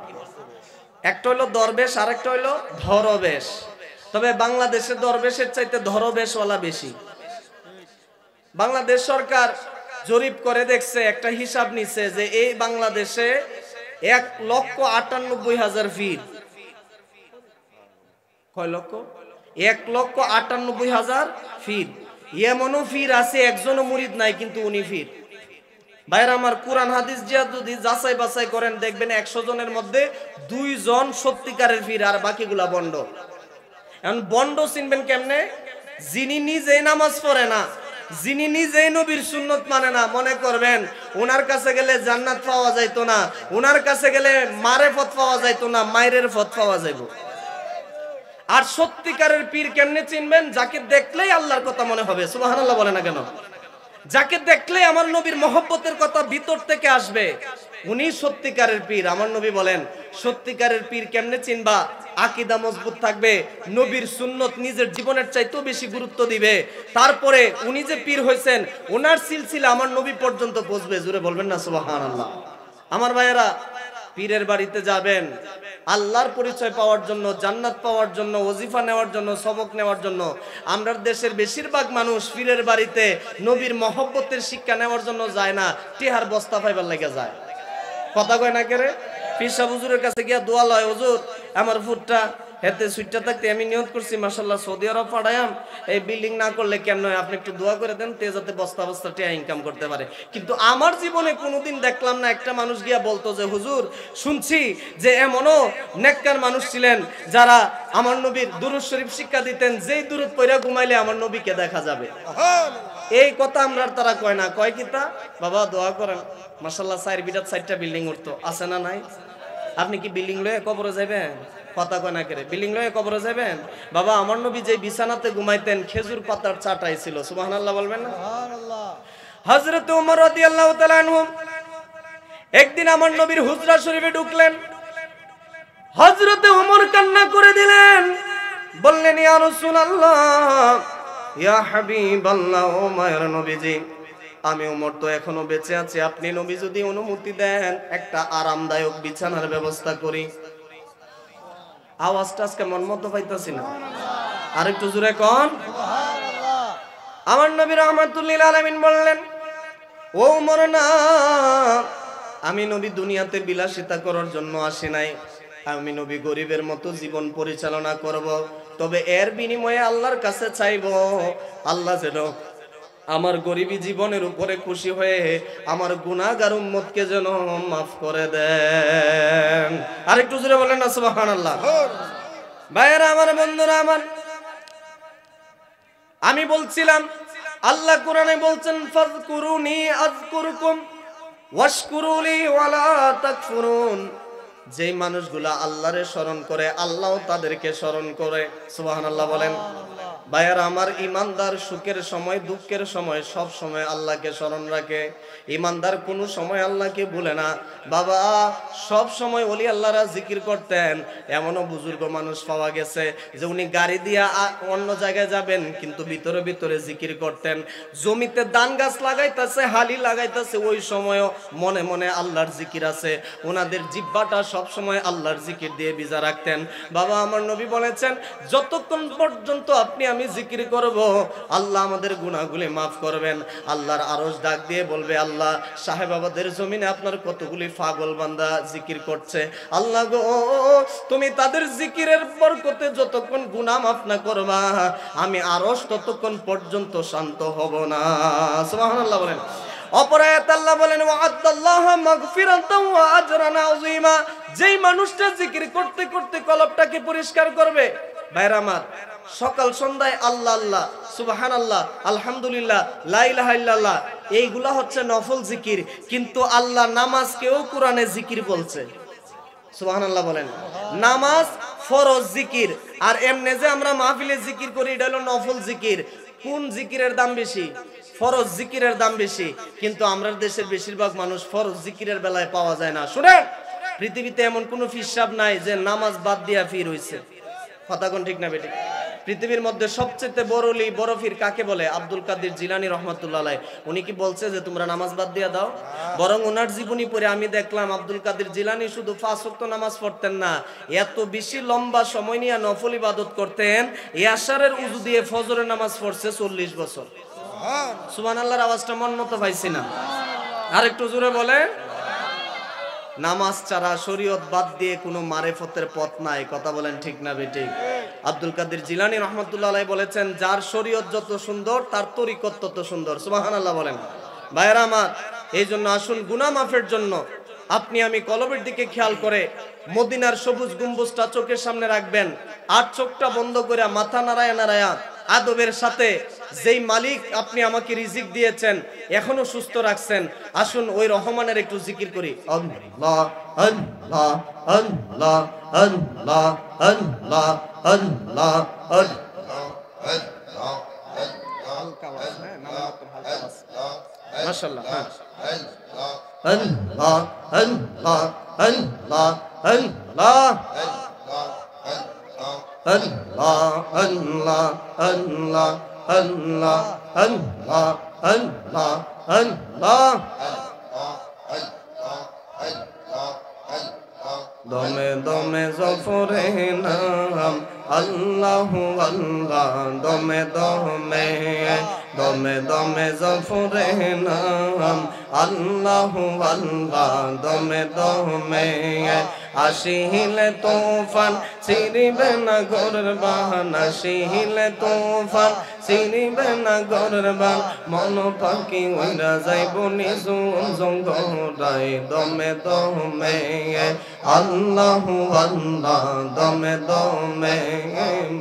একটা হইলো দরবেশ আর একটা হইলো ধরবেশ। তবে বাংলাদেশের দরবেশের চাইতে ধরবেশওয়ালা বেশি। বাংলাদেশ সরকার জরিপ করে দেখছে, একটা হিসাব নিছে যে এই বাংলাদেশে 1,98,000 ফির। কয় লক্ষ? 1,98,000 ফির। এমনও ফির আছে একজনও মুরিদ নাই কিন্তু উনি ফির। ভাইরা আমার, কোরআন হাদিস যদি যাচাই বাছাই করেন দেখবেন 100 জনের মধ্যে 2 জন সত্যিকারের ফির আর বাকিগুলা বন্ড। এখন বন্ড চিনবেন কেমনে? যিনি নিজেই নামাজ পড়ে না, যিনি নিজেই নবীর সুন্নত মানে না, মনে করবেন ওনার কাছে গেলে জান্নাত পাওয়া যাইতো না, ওনার কাছে গেলে মারেফত পাওয়া যাইতো না, মায়ের পথ পাওয়া যাইব। আর সত্যিকারের পীর কেমনে চিনবেন? যাকে দেখলেই আল্লাহর কথা মনে হবে। সুবহানাল্লাহ বলে না কেন? যাকে দেখলে আমার নবীর মহব্বতের কথা ভিতর থেকে আসবে, উনি সত্যিকারের পীর। আমার নবী বলেন, সত্যিকারের পীর কেমনে চিনবা? আকীদা মজবুত থাকবে, নবীর সুন্নত নিজের জীবনের চাইতেও বেশি গুরুত্ব দিবে, তারপরে উনি যে পীর হয়েছেন ওনার সিলসিলা আমার নবী পর্যন্ত পৌঁছবে। জুড়ে বলবেন না সুবহানাল্লাহ? আমার ভাইয়েরা, পীরের বাড়িতে যাবেন আল্লাহর পরিচয় পাওয়ার জন্য, জান্নাত পাওয়ার জন্য, ওজিফা নেওয়ার জন্য, সবক নেওয়ার জন্য। আমরা দেশের বেশিরভাগ মানুষ পীরের বাড়িতে নবীর মহব্বতের শিক্ষা নেওয়ার জন্য যায় না, টিহার বস্তা পাইবার লেগে যায়। কথা কয় না কেরে? পীর সাহেব হুজুরের কাছে গিয়া দোয়া লয়, হুজুর আমার ফুটটা হেতে সুইটটা থাকতে আমি নিয়ত করছি মাশাআল্লাহ সৌদি আরব পাঠায়াম, এই বিল্ডিং না করলে কেমন হয়, আপনি একটু দোয়া করে দেন তে যাতে বস্তা বস্তা টিয়া ইনকাম করতে পারে। কিন্তু আমার জীবনে কোনোদিন দেখলাম না একটা মানুষ গিয়া বলতো যে হুজুর শুনছি যে এমনও নেককার মানুষ ছিলেন যারা আমার নবীর দুরূদ শরীফ শিক্ষা দিতেন, যেই দুরূদ পড়া ঘুমাইলে আমার নবীকে দেখা যাবে। এই কথা আমরা তারা কয় না, কয় কিতা বাবা দোয়া করেন মাশাআল্লাহ 4 বিঘাত 4টা বিল্ডিং উঠতো, আছে না নাই? আপনি কি বিল্ডিং লয়ে কবরে যাবেন? কথা কয় না করে, বিল্ডিং লয়ে কবরে যাবেন? বাবা আমার নবী যে বিছানাতে ঘুমাইতেন খেজুর পাতার চাটাই ছিল। সুবহানাল্লাহ বলবেন না? সুবহানাল্লাহ। হযরত ওমর রাদিয়াল্লাহু তাআলা আনহু একদিন আমার নবীর হুজরা শরীফে ঢুকলেন। হযরত ওমর কান্না করে দিলেন, বললেন ইয়া রাসূলুল্লাহ, ইয়া হাবিবাল্লাহ, ও মায়ের নবীজি, আমি ওমর তো এখনো বেঁচে আছি, আপনি নবী যদি অনুমতি দেন একটা আরামদায়ক বিছানার ব্যবস্থা করি। আওয়াজটা আজকে মন মতো পাইতাছি না, আর একটু জোরে কোন সুবহানাল্লাহ। আমার নবী রাহমাতুল লিল আলামিন বললেন, ও ওমর না, আমি নবী দুনিয়াতে বিলাসিতা করার জন্য আসি নাই, আমি নবী গরিবের মতো জীবন পরিচালনা করব, তবে এর বিনিময়ে আল্লাহর কাছে চাইব আল্লাহ যেন আমার গরিবী জীবনের উপরে খুশি হয়ে আমার গুনাহগার উম্মতকে যেন মাফ করে দেন। আর একটু জোরে বলেন না সুবহানাল্লাহ। ভাইয়েরা আমার, বন্ধুরা আমার, আমি বলছিলাম আল্লাহ কোরআনে বলছেন ফাযকুরুনি আযকুরকুম ওয়াশকুরুলি ওয়ালা তাকফুরুন। যেই মানুষগুলা আল্লাহরে স্মরণ করে আল্লাহও তাদেরকে স্মরণ করে। সুবহানাল্লাহ বলেন। ভাইয়ারা আমার, ইমানদার সুখের সময় দুঃখের সময় সব সময় আল্লাহকে স্মরণ রাখে। ইমানদার কোনো সময় আল্লাহকে ভুলে না। বাবা সব সময় ওলি আল্লাহরা জিকির করতেন। এমনও বুজুর্গ মানুষ পাওয়া গেছে যে উনি গাড়ি দিয়া অন্য জায়গায় যাবেন কিন্তু ভিতরে ভিতরে জিকির করতেন। জমিতে ধান গাছ লাগাইতেছে, হালি লাগাইতেছে, ওই সময়ও মনে মনে আল্লাহর জিকির আছে। ওনাদের জিহ্বাটা সব সময় আল্লাহর জিকির দিয়ে ভিজা রাখতেন। বাবা আমার নবী বলেছেন, যতক্ষণ পর্যন্ত আপনি আমি জিকির করব আল্লাহ আমাদের গুনাহগুলি মাফ করবেন। আল্লাহর আরশ ডাক দিয়ে বলবে, আল্লাহ সাহেবাবাদের জমিনে আপনার কতগুলি পাগল বান্দা জিকির করছে, আল্লাহ গো তুমি তাদের জিকিরের বরকতে যতক্ষণ গুনাহ মাফ না করবা আমি আরশ ততক্ষণ পর্যন্ত শান্ত হব না। সুবহানাল্লাহ বলেন। অপর আয়াতে আল্লাহ বলেন, ওয়া'আদাল্লাহু মাগফিরাতান ওয়া আজরান আযীমা। যেই মানুষটা জিকির করতে করতে কলবটাকে পরিষ্কার করবে, ভাইরা আমার, সকাল সন্ধ্যায় আল্লাহ আল্লাহ, সুবহানাল্লাহ, আলহামদুলিল্লাহ, লা ইলাহা ইল্লাল্লাহ, এইগুলা হচ্ছে নফল জিকির। কিন্তু আল্লাহ নামাজকেও কোরআনে জিকির বলছে। সুবহানাল্লাহ বলেন। নামাজ ফরজ জিকির, আর এমনি যে আমরা মাহফিলে জিকির করি এটা হলো নফল জিকির। কোন জিকিরের দাম বেশি? ফরজ জিকিরের দাম বেশি। কিন্তু আমরা দেশের বেশিরভাগ মানুষ ফরজ জিকিরের বেলায় পাওয়া যায় না। শুনেন, পৃথিবীতে এমন কোনো ফিরসাব নাই যে নামাজ বাদ দিয়া ফির হইছে। কথা কোন ঠিক না বেটি? পৃথিবীর মধ্যে সবচেয়ে বড় ওলি, বড় ফির কাকে বলে? আব্দুল কাদের জিলানী রহমাতুল্লাহ আলাইহি। উনি কি বলছে যে তোমরা নামাজ বাদ দিয়া দাও? বরং ওনার জীবনী পড়ে আমি দেখলাম আব্দুল কাদের জিলানী শুধু 5 ওয়াক্ত নামাজ পড়তেন না, এত বেশি লম্বা সময় নিয়ে নফল ইবাদত করতেন। ইয়াশারের উযু দিয়ে ফজরের নামাজ পড়ছে 40 বছর। সুবহানাল্লাহর আওয়াজটা মন মতো পাইছি না? আরেকটু জোরে বলে। নামাজ ছাড়া শরীয়ত বাদ দিয়ে কোনো মারেফতের পথ নাই। কথা বলেন ঠিক না বেঠিক? আব্দুল কাদের জিলানী রহমাতুল্লাহ আলাইহি বলেছেন, যার শরীয়ত যত সুন্দর তার তরিকত তত সুন্দর। সুবহানাল্লাহ বলেন। ভাইরা আমার, এই জন্য আসুন গুনাহ মাফের জন্য আপনি আমি কলবের দিকে খেয়াল করে মদিনার সবুজ গম্বুজটা চোখের সামনে রাখবেন, আর চোখটা বন্ধ করে মাথা নাড়ায়া নাড়ায়া আদবের সাথে যেই মালিক আপনি আমাকে রিজিক দিয়েছেন, এখনো সুস্থ রাখছেন, আসুন ওই রহমানের একটু জিকির করি। আল্লাহ আল্লাহ আল্লাহ আল্লাহ আল্লাহ আল্লাহ মাশাআল্লাহ। হ্যাঁ, আল্লাহ আল্লাহ আল্লাহ আল্লাহ আল্লাহ আল্লাহ আল্লাহ আল্লাহ আল্লাহ আল্লাহ আল্লাহ। দমে দমে জফরে নাম আল্লাহু আল্লাহ, দমে দমে দমে দমে জফরে নাম আল্লাহু আল্লাহ, দমে দমে আসিলে তুফান ছিড়িবে না ঘরের বাহান, আসিলে তুফান ছিড়িবে না ঘরের বান, মন পাখি উইরা যাইব নিঝুম জঙ্গলাই, দমে দমে আল্লাহু আল্লাহ, দমে দমে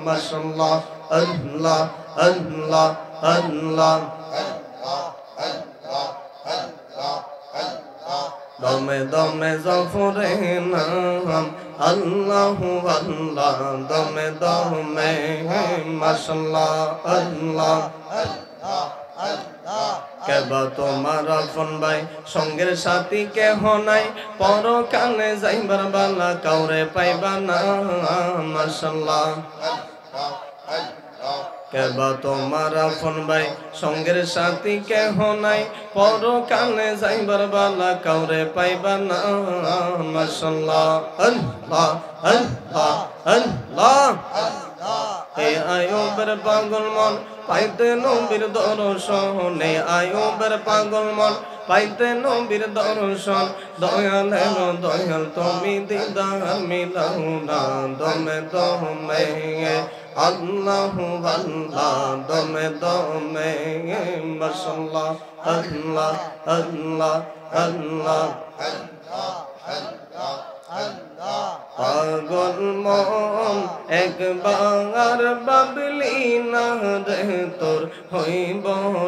মাশাআল্লাহ আল্লাহ আল্লাহ আল্লাহ। দমে দমে জফরে নাম আল্লাহু আল্লাহ, দমে দমে মাশাআল্লাহ আল্লাহ। কেবা তোমার আপন ভাই সঙ্গের সাথী কেহ নাই, পরকালে যাইবার বালা কাউরে পাইবা না। মাশাআল্লাহ। কেবা তোমার আপন ভাই সঙ্গের সাথী কেহ নাই, পরকালে যাইবার বালা কাউরে পাইবা না। মাশাআল্লাহ আল্লাহ আল্লাহ আল্লাহ। এ আয়ুবের পাগল মন পাইতে নবীর দর্শন, এ আয়ুবের পাগল মন পাইতে নবীর দর্শন, দয়ালের দয়াল তুমি দিদার মিলাও না, দমে দমে আল্লাহু আল্লাহ, দমে দমে মাশাআল্লাহ আল্লাহ আল্লাহ আল্লাহ। পাগল মন একবার বাবলি না রে তোর হইব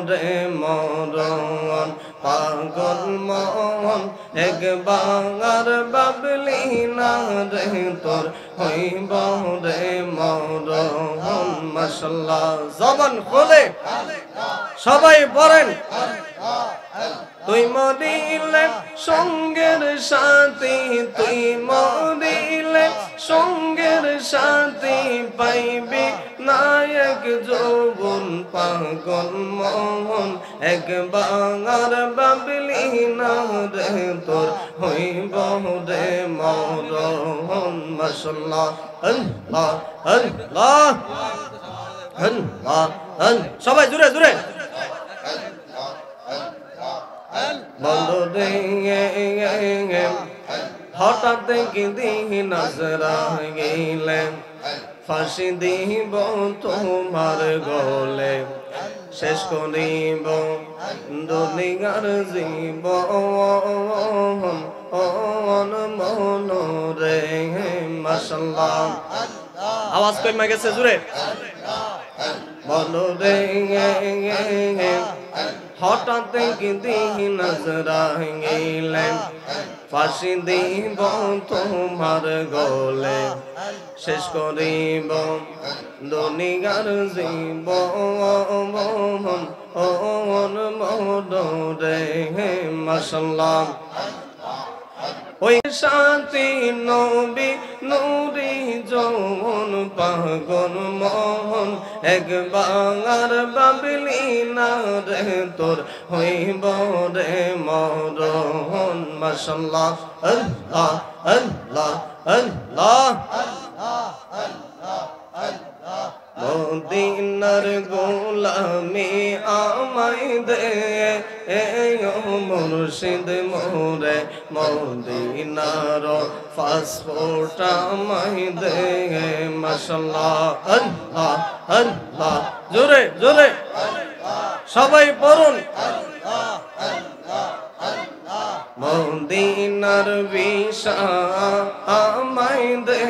রে মরণ, পাগল মন একবার বাবলি না রে তোর হইব রে মরণ। মাশাআল্লাহ। জবান খুলে সবাই পড়েন। তুই মরিলে সঙ্গের সাথী, তুই মরিলে সঙ্গের সাথী পাইবি নায়ক যৌবন, পাগল মন একবার বাবলি না রে তোর হইব রে মরণ। মাশাআল্লাহ আল্লাহ আল্লাহ আল্লাহ আল্লাহ। সবাই জুড়ে জুড়ে বন্ধু রে হঠাৎ দেখি দিহি নজরা গেলে, ফাঁসি দিব তোমার গলে, শেষ করিব দুনিয়ার জীবন মন রে। মাশাআল্লাহ। আওয়াজ কমে গেছে জুড়ে বলো রে হঠাৎ দেখি নজরাইলে ফাঁসি দিব তোমার গলে শেষ করিব দুনিয়ার জীবন মরে মাশাআল্লাহ ওই শান্তি নবী নুরি যৌন পাগল মোহন একবার বাবলি না রে তোর হইব রে মরণ মাশাআল্লাহ আল্লাহ আল্লাহ আল্লাহ মদিনার গোলামি আমায় দে মুর্শিদ মোরে মদিনার পাসপোর্ট আমায় দে মাশাআল্লাহ আল্লাহ আল্লাহ জোরে জোরে সবাই পড়ুন মদিনার ভিসা আমায় দে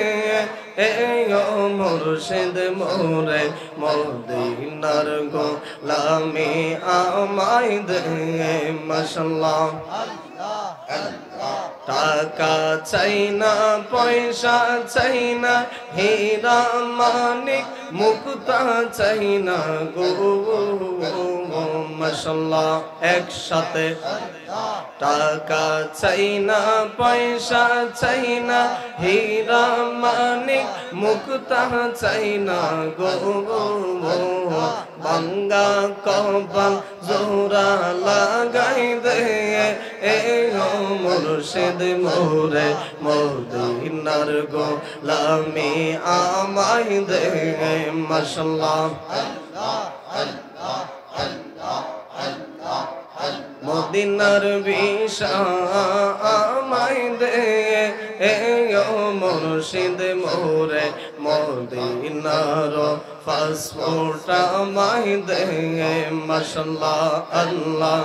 মুর্শিদ মোরে মদিনার গোলামি আমায় দে মাশাআল্লাহ টাকা চাই না পয়সা চাই না হীরা মানিক মুক্তা চাই না গো মাশাআল্লাহ একসাথে টাকা চাই না পয়সা চাই না হীরা মানিক মুক্তা চাই না গো বাঙ্গা কপাল জোড়া লাগাই দে মুর্শিদ মোরে মদিনার গোলামি আমায় দে মাশাআল্লাহ মদিনার ভিসা আমায় দে মুর্শিদ মোরে মদিনার পাসপোর্ট আমায় দে মাশাআল্লাহ আল্লাহ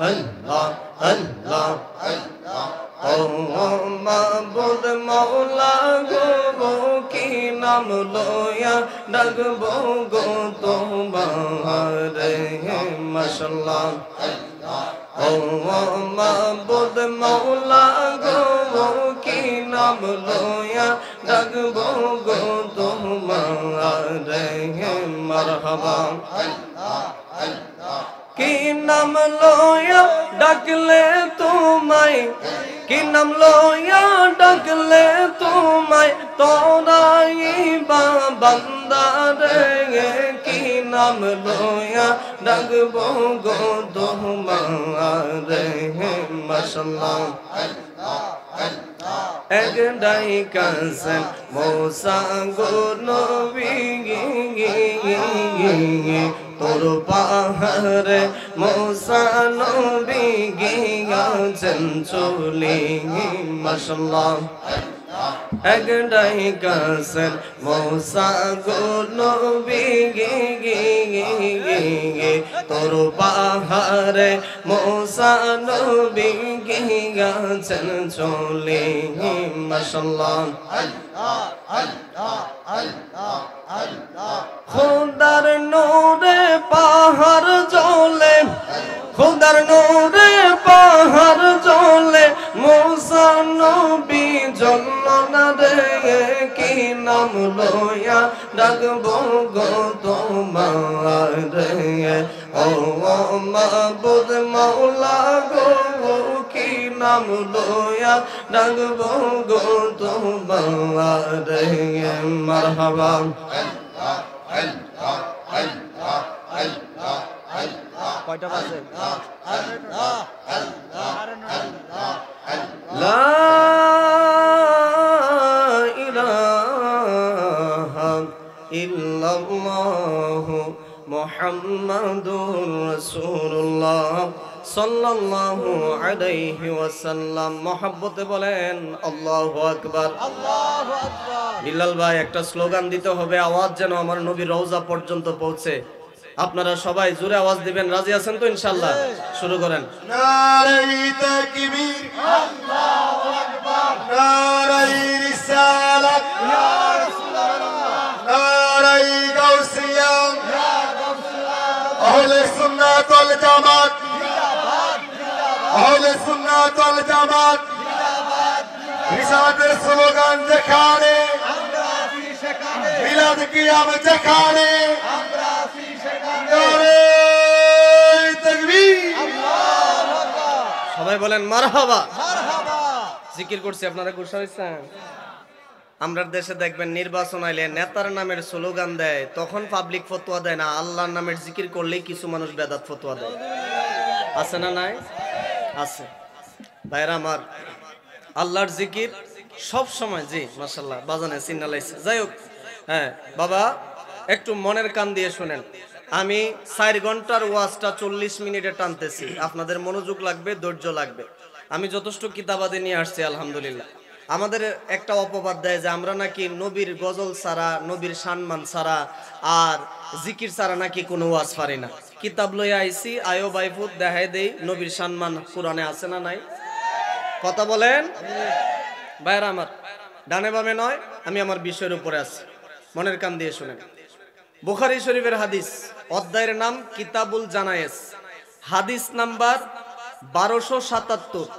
আল্লাহ আল্লাহ ও মাবুদ মওলা গো কি নাম লয়া ডাকবো গো তোমারে মাশাআল্লাহ ও মাবুদ মওলা গো কি নাম লয়া ডাকবো গো তোমারে মারহাবা কি নাম লয়া ডাকলে তোমায় কি নাম লয়া ডাকলে তোমায় তোরাই বান্দা রে কি নাম লয়া ডাকবো গো তোমারে মাশাআল্লাহ এক ডাইকাছেন মূসা গো নবী তোর পাহাড়ে মূসা নবী গিয়েছেন চলে মাশাআল্লাহ এক ডাইকাছেন মূসা গো নবী তোর পাহাড়ে মূসা নবী গিয়েছেন চলে মাশাআল্লাহ খোদার নূরে পাহাড় জ্বলে খোদার নূরে পাহাড় জ্বলে মূসা নবী জ্বলল রে কি নাম লয়া ডাকবো গো তোমারে ও মাবুদ মওলা গো কি নাম লয়া ডাকবো গো তোমারে মারহাবা কয়টা বাজে লা ইলাহা ইল্লাল্লাহ মুহাম্মাদুর রাসূলুল্লাহ সাল্লাল্লাহু আলাইহি ওয়াসাল্লাম মহব্বতে বলেন আল্লাহু আকবার আল্লাহু আকবার বিল্লাল ভাই একটা স্লোগান দিতে হবে আওয়াজ যেন আমার নবীর রওজা পর্যন্ত পৌঁছে আপনারা সবাই জোরে আওয়াজ দিবেন রাজি আছেন তো ইনশাআল্লাহ শুরু করেন নারে তাকবীর আল্লাহু আকবার নারে রিসালাত ইয়া রাসূলুল্লাহ নারে গাউসিয়া ইয়া গাউসিয়া আহলে সুন্নাত সুন্নাত ওয়াল জামাত আহলে সুন্নাত ওয়াল জামাত রিসালাতের স্লোগান যেখানে মিলাদ কিয়াম যেখানে নারে তাকবীর সবাই বলেন মারহাবা। জিকির করছি, আপনারা খুশি হয়েছেন? আমরা দেশে দেখবেন নির্বাচন আইলে নেতার নামের স্লোগান দেয়, তখন পাবলিক ফতোয়া দেয় না, আল্লাহর নামের জিকির করলেই কিছু মানুষ বেদাত ফতোয়া দেয়। আছে না নাই? আছে। ভাইরা আমার, আল্লাহর জিকির সব সময়, জি মাশাআল্লাহ বাজানে সিগন্যালাইছে। যাই হোক, হ্যাঁ বাবা একটু মনের কান দিয়ে শুনেন। আমি 4 ঘন্টার ওয়াজটা 40 মিনিটে টানতেছি, আপনাদের মনোযোগ লাগবে, ধৈর্য লাগবে। আমি যথেষ্ট কিতাবাদি নিয়ে আসছি আলহামদুলিল্লাহ। আমাদের একটা অপবাদ দেয় যে আমরা নাকি নবীর গজল ছাড়া, নবীর সম্মান ছাড়া আর জিকির ছাড়া নাকি কোনো ওয়াজ পারি না। কিতাব লইয়া আইছি, আয়ো বাইফুত দেখাই দেই নবীর সম্মান কোরআনে আছে না নাই? কথা বলেন ভাইরা আমার, ডানে বামে নয়, আমি আমার বিষয়ের উপরে আছি, মনের কান দিয়ে শুনেন। বুখারী শরীফের হাদিস, অধ্যায়ের নাম কিতাবুল জানায়েজ, হাদিস নাম্বার 1277।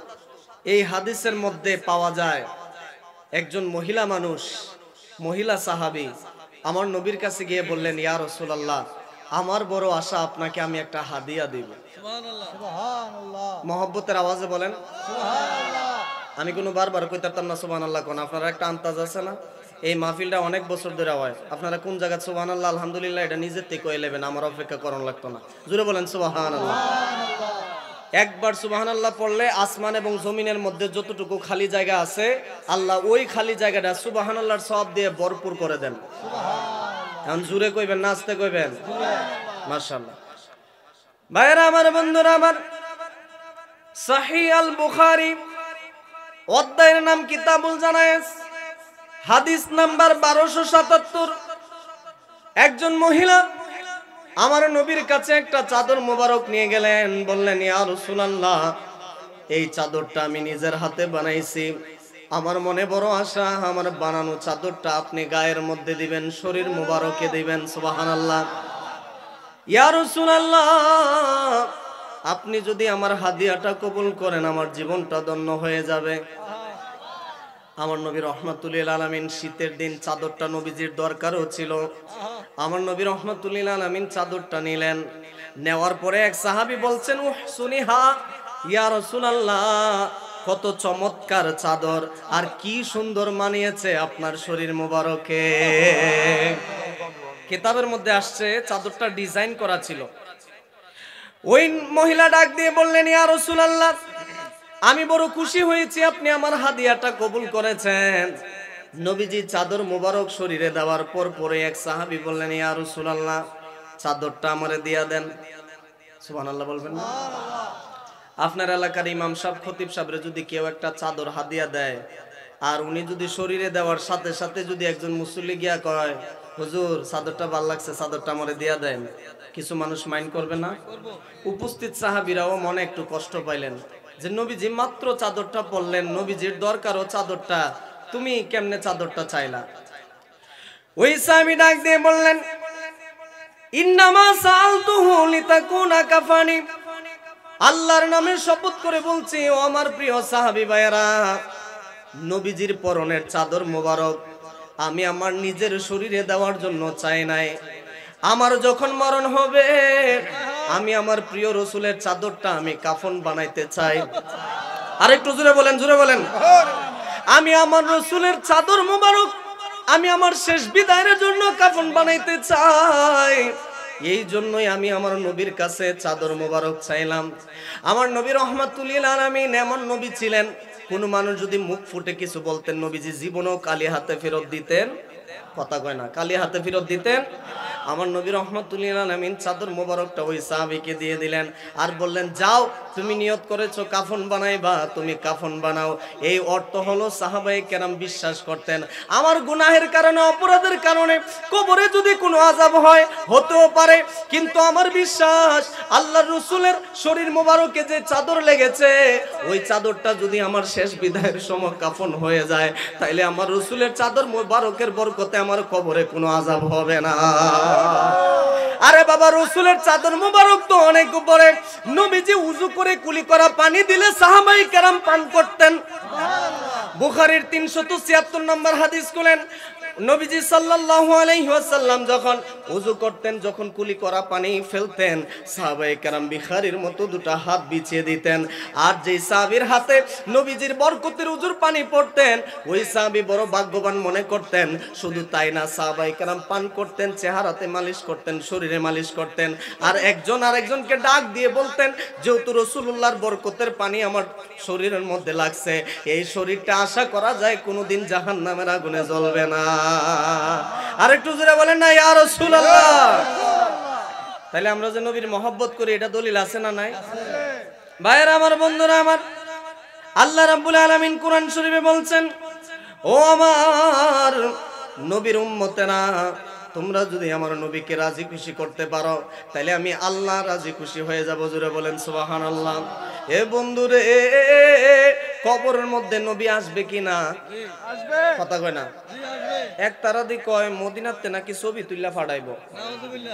এই হাদিসের মধ্যে পাওয়া যায় একজন মহিলা মানুষ, মহিলা সাহাবী আমার নবীর কাছে গিয়ে বললেন, ইয়া রাসূলুল্লাহ, আমার বড় আশা আপনাকে আমি একটা হাদিয়া দিব। সুবহানাল্লাহ, মহব্বতের আওয়াজে বলেন সুবহানাল্লাহ। আমি কোনো বারবার কইতাম না সুবহানাল্লাহ কোন, আপনারা একটা আন্তাজ আছে না? এই মাহফিলটা অনেক বছর ধরে হয়, আপনারা কোন জায়গা সুবহানাল্লাহ আলহামদুলিল্লাহ এটা নিজের থেকে কই নেবেন, আমার অপেক্ষা করণ লাগতো না। জোরে বলেন সুবহানাল্লাহ। একবার সুবহানাল্লাহ পড়লে আসমান এবং জমিনের মধ্যে যতটুকু খালি জায়গা আছে আল্লাহ ওই খালি জায়গাটা সুবহানাল্লাহর সওয়াব দিয়ে ভরপুর করে দেন। সুবহানাল্লাহ। এখন জোরে কইবেন না আস্তে কইবেন? মাশাআল্লাহ। ভাইরা আমার, বন্ধুরা আমার, সহিহ আল বুখারী অধ্যায়ের নাম কিতাবুল জানায়েজ, হাদিস নাম্বার 1277। একজন মহিলা আমার নবীর কাছে একটা চাদর মোবারক নিয়ে গেলেন, বললেন, ইয়া রাসূলুল্লাহ, এই চাদরটা আমি নিজের হাতে বানাইছি, আমার মনে বড় আশা আমার বানানো চাদরটা আপনি গায়ের মধ্যে দিবেন, শরীর মোবারকে দিবেন। সুবহানাল্লাহ। ইয়া রাসূলুল্লাহ, আপনি যদি আমার হাদিয়াটা কবুল করেন আমার জীবনটা ধন্য হয়ে যাবে। আমার নবী রহমাতুল্লিল আলামিন, শীতের দিন চাদরটা নবীজির দরকারও ছিল, আমার নবী রহমাতুল্লিল আলামিন চাদরটা নিলেন। নেওয়ার পরে এক সাহাবী বলছেন, উহসুনিহা ইয়া রাসূলুল্লাহ, কত চমৎকার চাদর, আর কি সুন্দর মানিয়েছে আপনার শরীর মোবারকে। কিতাবের মধ্যে আসছে চাদরটা ডিজাইন করা ছিল। ওই মহিলা ডাক দিয়ে বললেন, ইয়া রাসূলুল্লাহ, আমি বড় খুশি হয়েছি আপনি আমার হাদিয়াটা কবুল করেছেন। নবীজি চাদর মোবারক শরীরে দেওয়ার পর পরে এক সাহাবী বললেন, ইয়া রাসূলুল্লাহ, চাদরটা আমারে দিয়া দেন। সুবহানাল্লাহ বলবেন না? আপনার এলাকার ইমাম সাহেব, খতিব সাহেবরে যদি কেউ একটা চাদর হাদিয়া দেয় আর উনি যদি শরীরে দেওয়ার সাথে সাথে যদি একজন মুসল্লি গিয়া কয়, হুজুর চাদরটা ভালো লাগছে, চাদরটা আমারে দিয়া দেন, কিছু মানুষ মাইন্ড করবে না? উপস্থিত সাহাবীরাও মনে একটু কষ্ট পাইলেন যে নবীজি মাত্র চাদরটা পরলেন, নবীজির দরকারও চাদরটা, তুমি কেমনে চাদরটা চাইলা? ওই সাহাবী ডাক দিয়ে বললেন, ইন্নামা সাআলতুহু লিতাকুনা কাফানি, আল্লাহর নামে শপথ করে বলছি ও আমার প্রিয় সাহাবী ভাইয়েরা, নবীজির পরনের চাদর মোবারক আমি আমার নিজের শরীরে দেওয়ার জন্য চাই নাই। আমার যখন মরণ হবে আমি আমার প্রিয় রাসূলের চাদরটা আমি কাফন বানাইতে চাই। আর একটু জোরে বলেন, জোরে বলেন। আমি আমার রাসূলের চাদর মোবারক আমি আমার শেষ বিদায়ের জন্য কাফন বানাইতে চাই। এই জন্যই আমি আমার নবীর কাছে চাদর মোবারক চাইলাম। আমার নবী রহমাতুল্লিল আলামিন এমন নবী ছিলেন, কোন মানুষ যদি মুখ ফুটে কিছু বলতেন নবীজি জীবনেও কালি হাতে ফেরত দিতেন। কথা কয় না, কালি হাতে ফেরত দিতেন। আমার নবী রহমাতুল্লিল আলামিন চাদর মোবারকটা ওই সাহাবীকে দিয়ে দিলেন আর বললেন, যাও তুমি নিয়ত করেছো কাফন বানাইবা, তুমি কাফন বানাও। এই অর্থ হলো সাহাবায়ে কেরাম বিশ্বাস করতেন আমার গুনাহের কারণে, অপরাধের কারণে কবরে যদি কোনো আযাব হয় হতেও পারে, কিন্তু আমার বিশ্বাস আল্লাহর রাসূলের শরীর মোবারকে যে চাদর লেগেছে ওই চাদরটা যদি আমার শেষ বিদায়ের সময় কাফন হয়ে যায় তাইলে আমার রাসূলের চাদর মোবারকের বরকতে আমার কবরে কোনো আযাব হবে না। আরে বাবা রাসূলের চাদর মুবারক তো অনেক উপরে, নবীজি ওযু করে কুলি করা পানি দিলে সাহাবায়ে কেরাম পান করতেন। বুখারীর 376 নম্বর হাদিস খুলেন, নবীজি সাল্লাল্লাহু আলাইহি ওয়াসাল্লাম যখন ওযু করতেন, যখন কুলি করা পানি ফেলতেন, সাহাবায়ে কেরাম বিখারীর মতো দুটো হাত বিছিয়ে দিতেন। আর যেই সাহাবীর হাতে নবীজির বরকতের ওযুর পানি পড়তেন, ওই সাহাবী বড় ভাগ্যবান মনে করতেন। শুধু তাই না, সাহাবায়ে কেরাম পান করতেন, চেহারাতে মালিশ করতেন, শরীরে মালিশ করতেন। আর একজন আরেকজনকে ডাক দিয়ে বলতেন, যেহেতু রাসূলুল্লাহর বরকতের পানি আমার শরীরের মধ্যে লাগছে, এই শরীরটা আশা করা যায় কোনোদিন জাহান্নামের আগুনে জ্বলবে না। আর একটু জোরে বলেন না ইয়া রাসূলুল্লাহ। তাহলে আমরা যে নবীর মহব্বত করি, এটা দলিল আছে না নাই? ভাইরা আমার, বন্ধুরা আমার, আল্লাহ রাব্বুল আলামিন কোরআন শরীফে বলছেন, ও আমার নবীর উম্মতেরা, তোমরা যদি আমার নবীকে রাজি খুশি করতে পারো, তাহলে আমি আল্লাহ রাজি খুশি হয়ে যাব। জোরে বলেন সুবহানাল্লাহ। এ বন্ধুরে, কবরের মধ্যে নবী আসবে কিনা? আসবে। কথা কয় না? এক তারাদি কয় মদিনাতে নাকি ছবি তুইলা ফাটাইবো,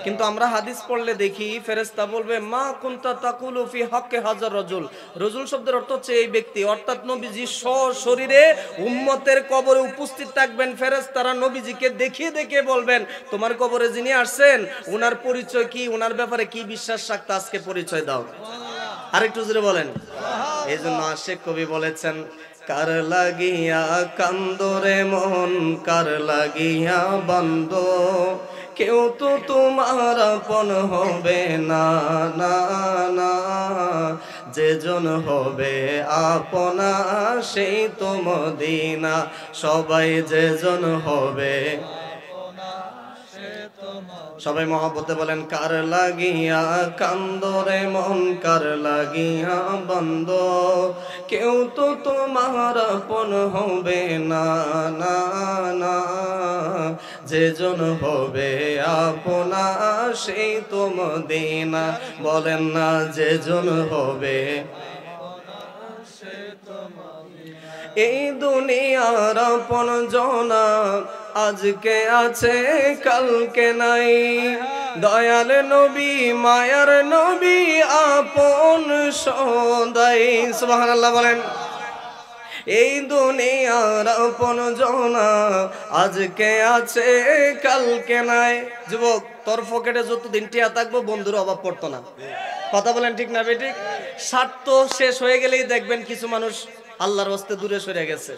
কিন্তু আমরা হাদিস পড়লে দেখি ফেরেশতা বলবে মা কুনতা তাকুলু ফি হাক্কি হাজার রাজুল। রাজুল শব্দের অর্থ হচ্ছে এই ব্যক্তি, অর্থাৎ নবীজি সশরীরে উম্মতের কবরে উপস্থিত থাকবেন। ফেরেশতারা নবীজিকে দেখিয়ে দেখিয়ে বলবেন, তোমার কবরে যিনি আসছেন ওনার পরিচয় কি, ওনার ব্যাপারে কি বিশ্বাস রাখতে, আজকে পরিচয় দাও। আরেকটু জোরে বলেন। এই জন্য আশেক কবি বলেছেন, কার লাগিয়া কান্দরে মন, কার লাগিয়া বান্দ, কেউ তো তোমার আপন হবে না, না না, যেজন হবে আপনা সেই তো মদিনা, সবাই যেজন হবে। সবাই মহব্বতে বলেন, কার লাগিয়া কান্দরে মন, কার লাগিয়া বন্ধ, কেউ তো তোমার আপন হবে না, না না, যেজন হবে আপনা সেই তো মদিনা। বলেন না, যেজন হবে। এই দুনিয়ার আপন জনা আজকে আছে কালকে নাই, দয়াল নবী মায়ার নবী আপন সদাই। সুবহানাল্লাহ বলেন। এই দুনিয়ার আপন জনা আজকে আছে কালকে নাই। যুবক, তোর পকেটে যতদিন টিয়া থাকবো বন্ধুর অভাব পড়তো না। কথা বলেন ঠিক না বেঠিক? স্বার্থ শেষ হয়ে গেলেই দেখবেন কিছু মানুষ আল্লাহর রাস্তায় দূরে সরে গেছে।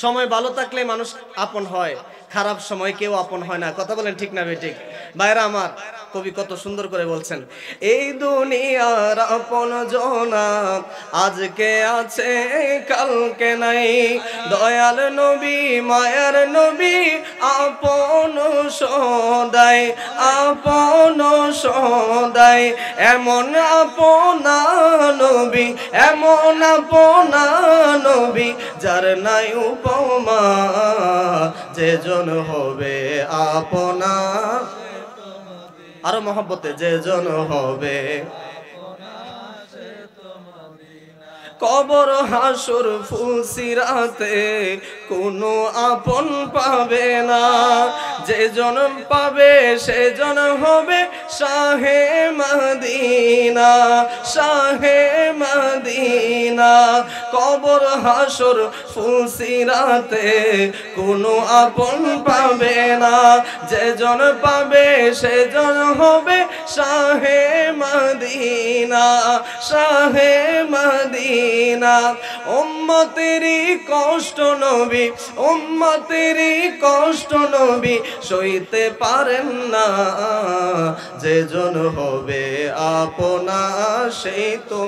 সময় ভালো থাকলে মানুষ আপন হয়, খারাপ সময় কেউ আপন হয় না। কথা বলেন ঠিক না বেঠিক? ভাইরা আমার, কবি কত সুন্দর করে বলছেন, এই দুনিয়ার আপন জনা আজকে আছে কালকে নাই, দয়াল নবী মায়ার নবী আপন সদাই, আপন সদাই। এমন আপনা নবী, এমন আপনা নবী, যার নাই উপমা, যেজন হবে আপনা। আরো মহব্বতে, যেজন হবে। কবর হাসর ফুলসিরাতে কোনো আপন পাবে না, যেজন পাবে সেজন হবে শাহে মদিনা, শাহে মদিনা। কবর হাসর ফুলসিরাতে কোনো আপন পাবে না, যেজন পাবে সেজন হবে শাহে মদিনা, শাহে মদিনা। উম্মতেরই কষ্ট নবী, উম্মতেরই কষ্ট নবী সইতে পারেন না, যেজন হবে আপনা সেই তো।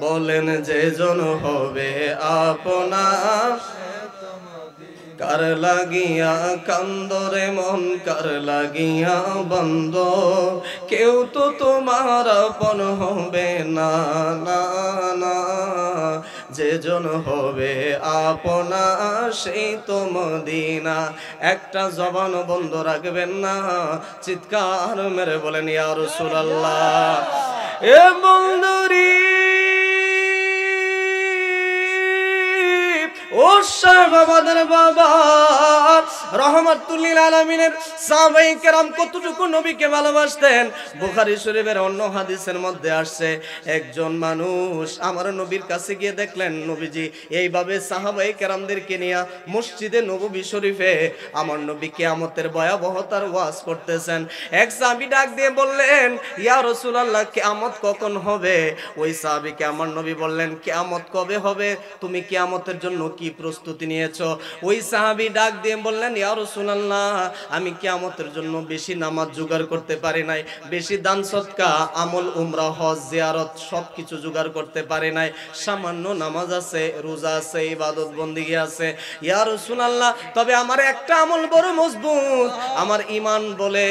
বলেন, যেজন হবে আপনা। কার লাগিয়া কান্দরে মন, কার লাগিয়া বন্ধ, কেউ তো তোমার আপন হবে না, না না, যেজন হবে আপনা সেই তো মদিনা। একটা জবান বন্ধ রাখবেন না, চিৎকার মেরে বলেন ইয়া রাসূলুল্লাহ। এ বন্ধুরি, ও সাহাবাদের বাবা রহমাতুল লিল আলামিনের সাহাবায়ে কেরাম কতটুকু নবীকে ভালোবাসতেন। বুখারী শরীফের অন্য হাদিসের মধ্যে আসছে, একজন মানুষ আমার নবীর কাছে গিয়ে দেখলেন নবীজি এইভাবে সাহাবায়ে কেরামদেরকে নিয়ে মসজিদে নববী শরীফে আমার নবী কিয়ামতের ভয়াবহতার ওয়াজ করতেছেন। এক সাহাবী ডাক দিয়ে বললেন, ইয়া রাসূলুল্লাহ, কিয়ামত কখন হবে? ওই সাহাবীকে আমার নবী বললেন, কিয়ামত কবে হবে? তুমি কিয়ামতের জন্য কি প্রস্তুতি নিয়েছো? ওই সাহাবী ডাক দিয়ে বললেন, ইয়া রাসূলুল্লাহ, আমি কিয়ামতের জন্য বেশি নামাজ জোগাড় করতে পারি নাই, বেশি দান সদকা আমল উমরা হজ জিয়ারত সবকিছু জোগাড় করতে পারি নাই, সামান্য নামাজ আছে, রোজা আছে, ইবাদত বন্দেগী আছে। ইয়া রাসূলুল্লাহ, তবে আমার একটা আমল বড় মজবুত, আমার ঈমান বলে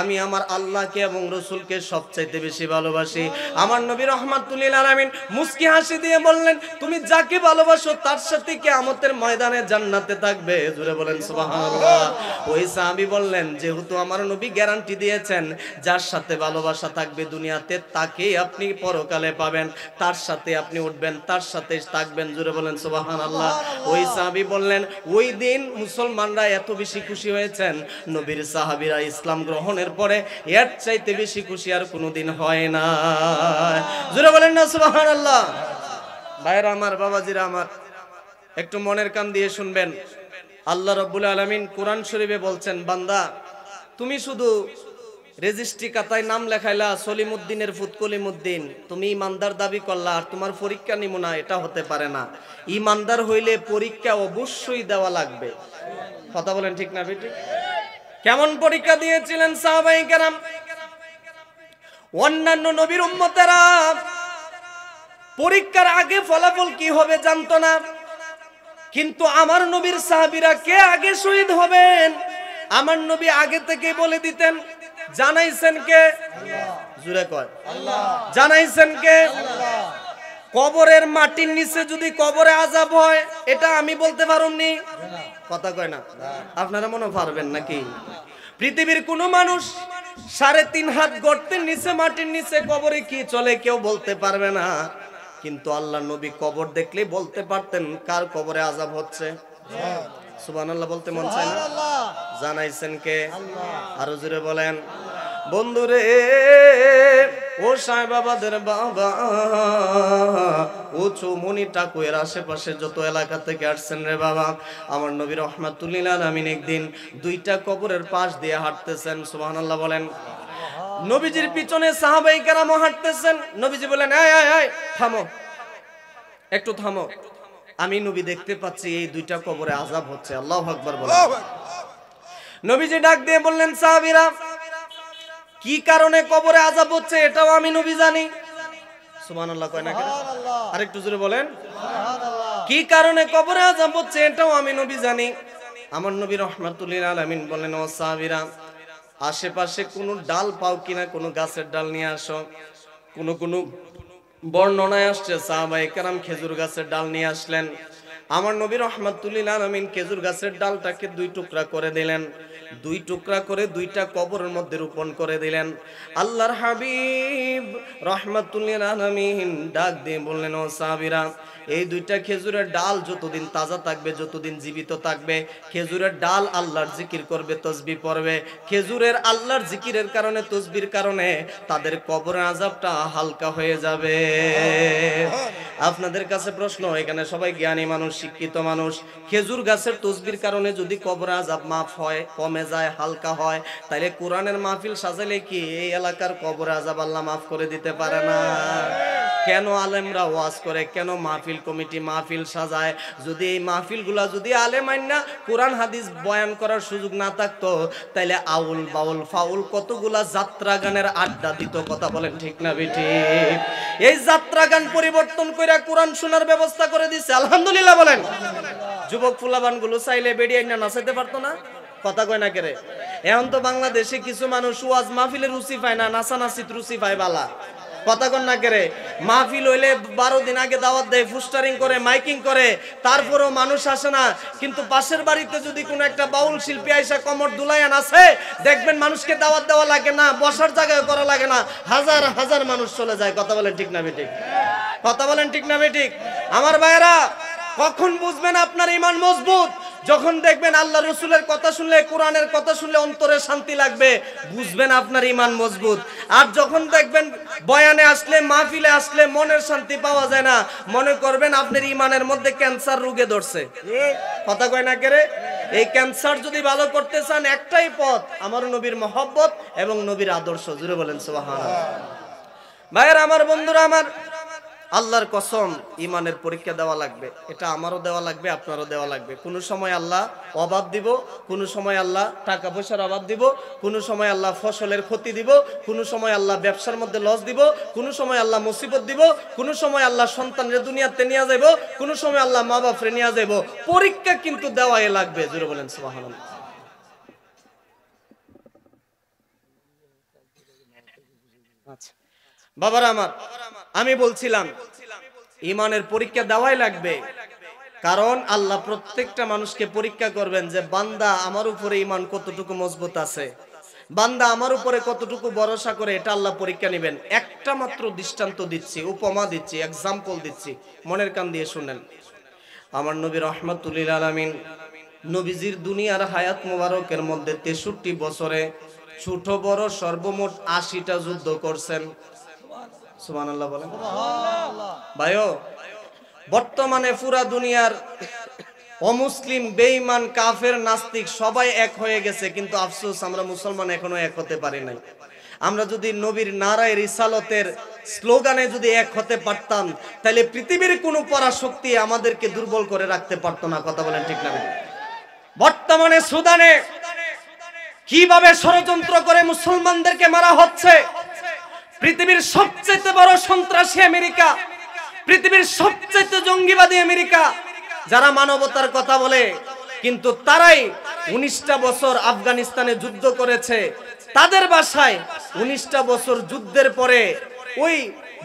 আমি আমার আল্লাহকে এবং রাসূলকে সবচাইতে বেশি ভালোবাসি। আমার নবী রহমাতুল লিল আলামিন মুস্কি হাসি দিয়ে বললেন, তুমি যাকে ভালোবাসো তার সাথে কিয়ামতের ময়দানে জান্নাতে থাকবে। জোরে বলেন সুবহানাল্লাহ। ওই সাহাবী বললেন, যেহেতু আমার নবী গ্যারান্টি দিয়েছেন যার সাথে ভালোবাসা থাকবে দুনিয়াতে তাকেই আপনি পরকালে পাবেন, তার সাথে আপনি উঠবেন, তার সাথে থাকবেন। জোরে বলেন সুবহানাল্লাহ। ওই সাহাবী বললেন, ওই দিন মুসলমানরা এত বেশি খুশি হয়েছেন, নবীর সাহাবীরা ইসলাম গ্রহণের পরে এর চাইতে বেশি খুশি আর কোনোদিন হয় না। জোরে বলেন না সুবহানাল্লাহ। ভাইরা আমার, বাবাজিরা আমার, একটু মনের কান দিয়ে শুনবেন। আল্লাহ রাব্বুল আলামিন কোরআন শরীফে বলছেন, বান্দা তুমি শুধু রেজিস্ট্রি খাতায় নাম লেখাইলা সলিমউদ্দিনের ফুত কলিমউদ্দিন, তুমি ইমানদার দাবি করলা আর তোমার পরীক্ষা নিব না, এটা হতে পারে না। ইমানদার হইলে পরীক্ষা অবশ্যই দেওয়া লাগবে। কথা বলেন ঠিক না বেটি? কেমন পরীক্ষা দিয়েছিলেন সাহাবায়ে কেরাম? অন্যান্য নবীর উম্মতেরা পরীক্ষার আগে ফলাফল কি হবে জানতো না, কিন্তু আমার নবীর সাহাবীরা কে আগে শহীদ হবেন আমার নবী আগে থেকে বলে দিতেন। জানাইছেন কে? জোরে কয় আল্লাহ। জানাইছেন কে? আল্লাহ। কবরের মাটির নিচে যদি কবরে আযাব হয় এটা আমি বলতে পারুমনি? কথা কয় না, আপনারা মনে পারবেন নাকি? পৃথিবীর কোন মানুষ 3.5 হাত গর্তের নিচে মাটির নিচে কবরে কি চলে কেউ বলতে পারবে না, কিন্তু আল্লাহর নবী কবর দেখলে বলতে পারতেন কার কবরে আযাব হচ্ছে। সুবহানাল্লাহ বলতে মন চায় না? জানাইছেন কে? আল্লাহ। আরো জোরে বলেন। বন্ধুরে, ও সাহেবাবাদের বাবা, উঁচু মনি টাকুয়ের আশেপাশে যত এলাকা থেকে আসছেন রে বাবা, আমার নবী রহমাতুল লিল আলামিন একদিন 2টা কবরের পাশ দিয়ে হাঁটতেছেন। সুবহানাল্লাহ বলেন। নবীজির পিছনে সাহাবায়ে কেরাম হাঁটতেছেন। নবীজি বলেন, এই এই এই থামো, একটু থামো, আমি নবী দেখতে পাচ্ছি এই 2টা কবরে আযাব হচ্ছে। আল্লাহু আকবার বলেন। নবীজি ডাক দিয়ে বললেন, সাহাবীরা কি কারণে কবরে আযাব হচ্ছে এটাও আমি নবী জানি। সুবহানাল্লাহ কয় না কেন? আরেকটু জোরে বলেন। সুবহানাল্লাহ। কি কারণে কবরে আযাব হচ্ছে এটাও আমি নবী জানি। আমার নবী রাহমাতুল লিল আলামিন বলেন, ও সাহাবীরা আশেপাশে কোনো ডাল পাও কিনা, কোনো গাছের ডাল নিয়ে আসো। কোন বর্ণনায় আসছে সাহাবায়ে কেরাম খেজুর গাছের ডাল নিয়ে আসলেন। আমার নবী রাহমাতুল লিল আলামিন খেজুর গাছের ডালটাকে 2 টুকরা করে দিলেন। 2 টুকরা করে 2টা কবরের মধ্যে রোপণ করে দিলেন। আল্লাহর হাবিব রাহমাতুল লিল আলামিন ডাক দিয়ে বললেন, ও সাহাবীরা এই 2টা খেজুরের ডাল যতদিন তাজা থাকবে, যতদিন জীবিত থাকবে, খেজুরের ডাল আল্লাহর জিকির করবে, তাসবিহ পড়বে। খেজুরের আল্লাহর জিকিরের কারণে, তাসবিহর কারণে তাদের কবরের আযাবটা হালকা হয়ে যাবে। আপনাদের কাছে প্রশ্ন, এখানে সবাই জ্ঞানী মানুষ, শিক্ষিত মানুষ, খেজুর গাছের তাসবিহর কারণে যদি কবরের আযাব মাফ হয়, কমে যায়, হালকা হয়, তাহলে কোরআনের মাহফিল সাজালে কি এই এলাকার কবরের আযাব আল্লাহ মাফ করে দিতে পারে না? কেন আলেমরা ওয়াজ করে, কেন মাহফিল কমিটি মাহফিল সাজায়? যদি এই মাহফিলগুলা যদি আলেম আইনা কোরআন হাদিস বয়ান করার সুযোগ না থাকতো, তাইলে আউল বাউল ফাউল কতগুলা যাত্রা গানের আড্ডা দিত। কথা বলেন ঠিক না বেঠি? এই যাত্রা গান পরিবর্তন করে কোরআন শোনার ব্যবস্থা করে দিছে। আলহামদুলিল্লাহ বলেন। যুবক ফুলাবান গুলো চাইলে বেরিয়ে না নাচাইতে পারতো না? কথা কয় না কেরে? এখন তো বাংলাদেশে কিছু মানুষ ওয়াজ মাহফিলের রুচি পায় না, নাচানাচিত রুচি পায় বালা। কথা কন না কেরে? মাহফিল হইলে 12 দিন আগে দাওয়াত দেয়, পোস্টারিং করে, মাইকিং করে, তারপরেও মানুষ আসে না। কিন্তু পাশের বাড়িতে যদি কোনো একটা বাউল শিল্পী আইসা কমর দুলাইয়া নাচে, দেখবেন মানুষকে দাওয়াত দেওয়া লাগে না, বসার জায়গায় করা লাগে না, হাজার হাজার মানুষ চলে যায়। কথা বলেন ঠিক না বেঠিক? কথা বলেন ঠিক না বেঠিক? আমার ভাইরা, কখন বুঝবেন আপনার ঈমান মজবুত? যখন দেখবেন আল্লাহ রাসূলের কথা শুনলে, কোরআনের কথা শুনলে অন্তরে শান্তি লাগবে, বুঝবেন আপনার ঈমান মজবুত। আর যখন দেখবেন বয়ানে আসলে, মাহফিলে আসলে মনের শান্তি পাওয়া যায় না, মনে করবেন আপনার ঈমানের মধ্যে ক্যান্সার রোগে ধরছে। কথা কয় না কেরে? এই ক্যান্সার যদি ভালো করতে চান একটাই পথ, আমার নবীর মহব্বত এবং নবীর আদর্শ। জুড়ে বলেন সুবহানাল্লাহ। ভাইয়ের আমার, বন্ধুরা আমার, আল্লাহর কসম ঈমানের পরীক্ষা দেওয়া লাগবে। এটা আমারও দেওয়া লাগবে, আপনারও দেওয়া লাগবে। কোনো সময় আল্লাহ অভাব দিব, কোনো সময় আল্লাহ টাকা পয়সার অভাব দিব, কোনো সময় আল্লাহ ফসলের ক্ষতি দিব, কোনো সময় আল্লাহ ব্যবসার মধ্যে লস দিব, কোনো সময় আল্লাহ মুসিবত দিব, কোনো সময় আল্লাহ সন্তানরে দুনিয়াতে নিয়ে যাব, কোনো সময় আল্লাহ মা বাপরে নিয়ে যাব। পরীক্ষা কিন্তু দেওয়াই লাগবে। জোরে বলেন সুবহানাল্লাহ। আচ্ছা বাবারা আমার, আমি বলছিলাম ঈমানের পরীক্ষা দেওয়াই লাগবে। কারণ আল্লাহ প্রত্যেকটা মানুষকে পরীক্ষা করবেন যে বান্দা আমার উপরে ঈমান কতটুকু মজবুত আছে, বান্দা আমার উপরে কতটুকু ভরসা করে, এটা আল্লাহ পরীক্ষা নেবেন। একটা মাত্র দৃষ্টান্ত দিচ্ছি, উপমা দিচ্ছি, এক্সাম্পল দিচ্ছি, মনের কান দিয়ে শুনেন। আমার নবী রাহমাতুল লিল আলামিন, নবীজির দুনিয়ার হায়াত মোবারকের মধ্যে 63 বছরে ছোট বড় সর্বমোট 80টা যুদ্ধ করছেন। সুবহানাল্লাহ বলেন। ভাইও, বর্তমানে পুরা দুনিয়ার অমুসলিম, বেঈমান, কাফের, নাস্তিক সবাই এক হয়ে গেছে, কিন্তু আফসোস আমরা মুসলমান এখনো এক হতে পারি নাই। আমরা যদি নবীর নারায়ে রিসালতের স্লোগানে যদি এক হতে পারতাম, তাহলে পৃথিবীর কোনো পরাশক্তি আমাদেরকে দুর্বল করে রাখতে পারতো না। কথা বলেন ঠিক না? বর্তমানে সুদানে কিভাবে ষড়যন্ত্র করে মুসলমানদেরকে মারা হচ্ছে। পৃথিবীর সবচেয়ে বড় সন্ত্রাসী আমেরিকা, পৃথিবীর সবচেয়ে জঙ্গিবাদী আমেরিকা, যারা মানবতার কথা বলে, কিন্তু তারাই 19টা বছর আফগানিস্তানে যুদ্ধ করেছে। তাদের ভাষায় 19টা বছর যুদ্ধের পরে ওই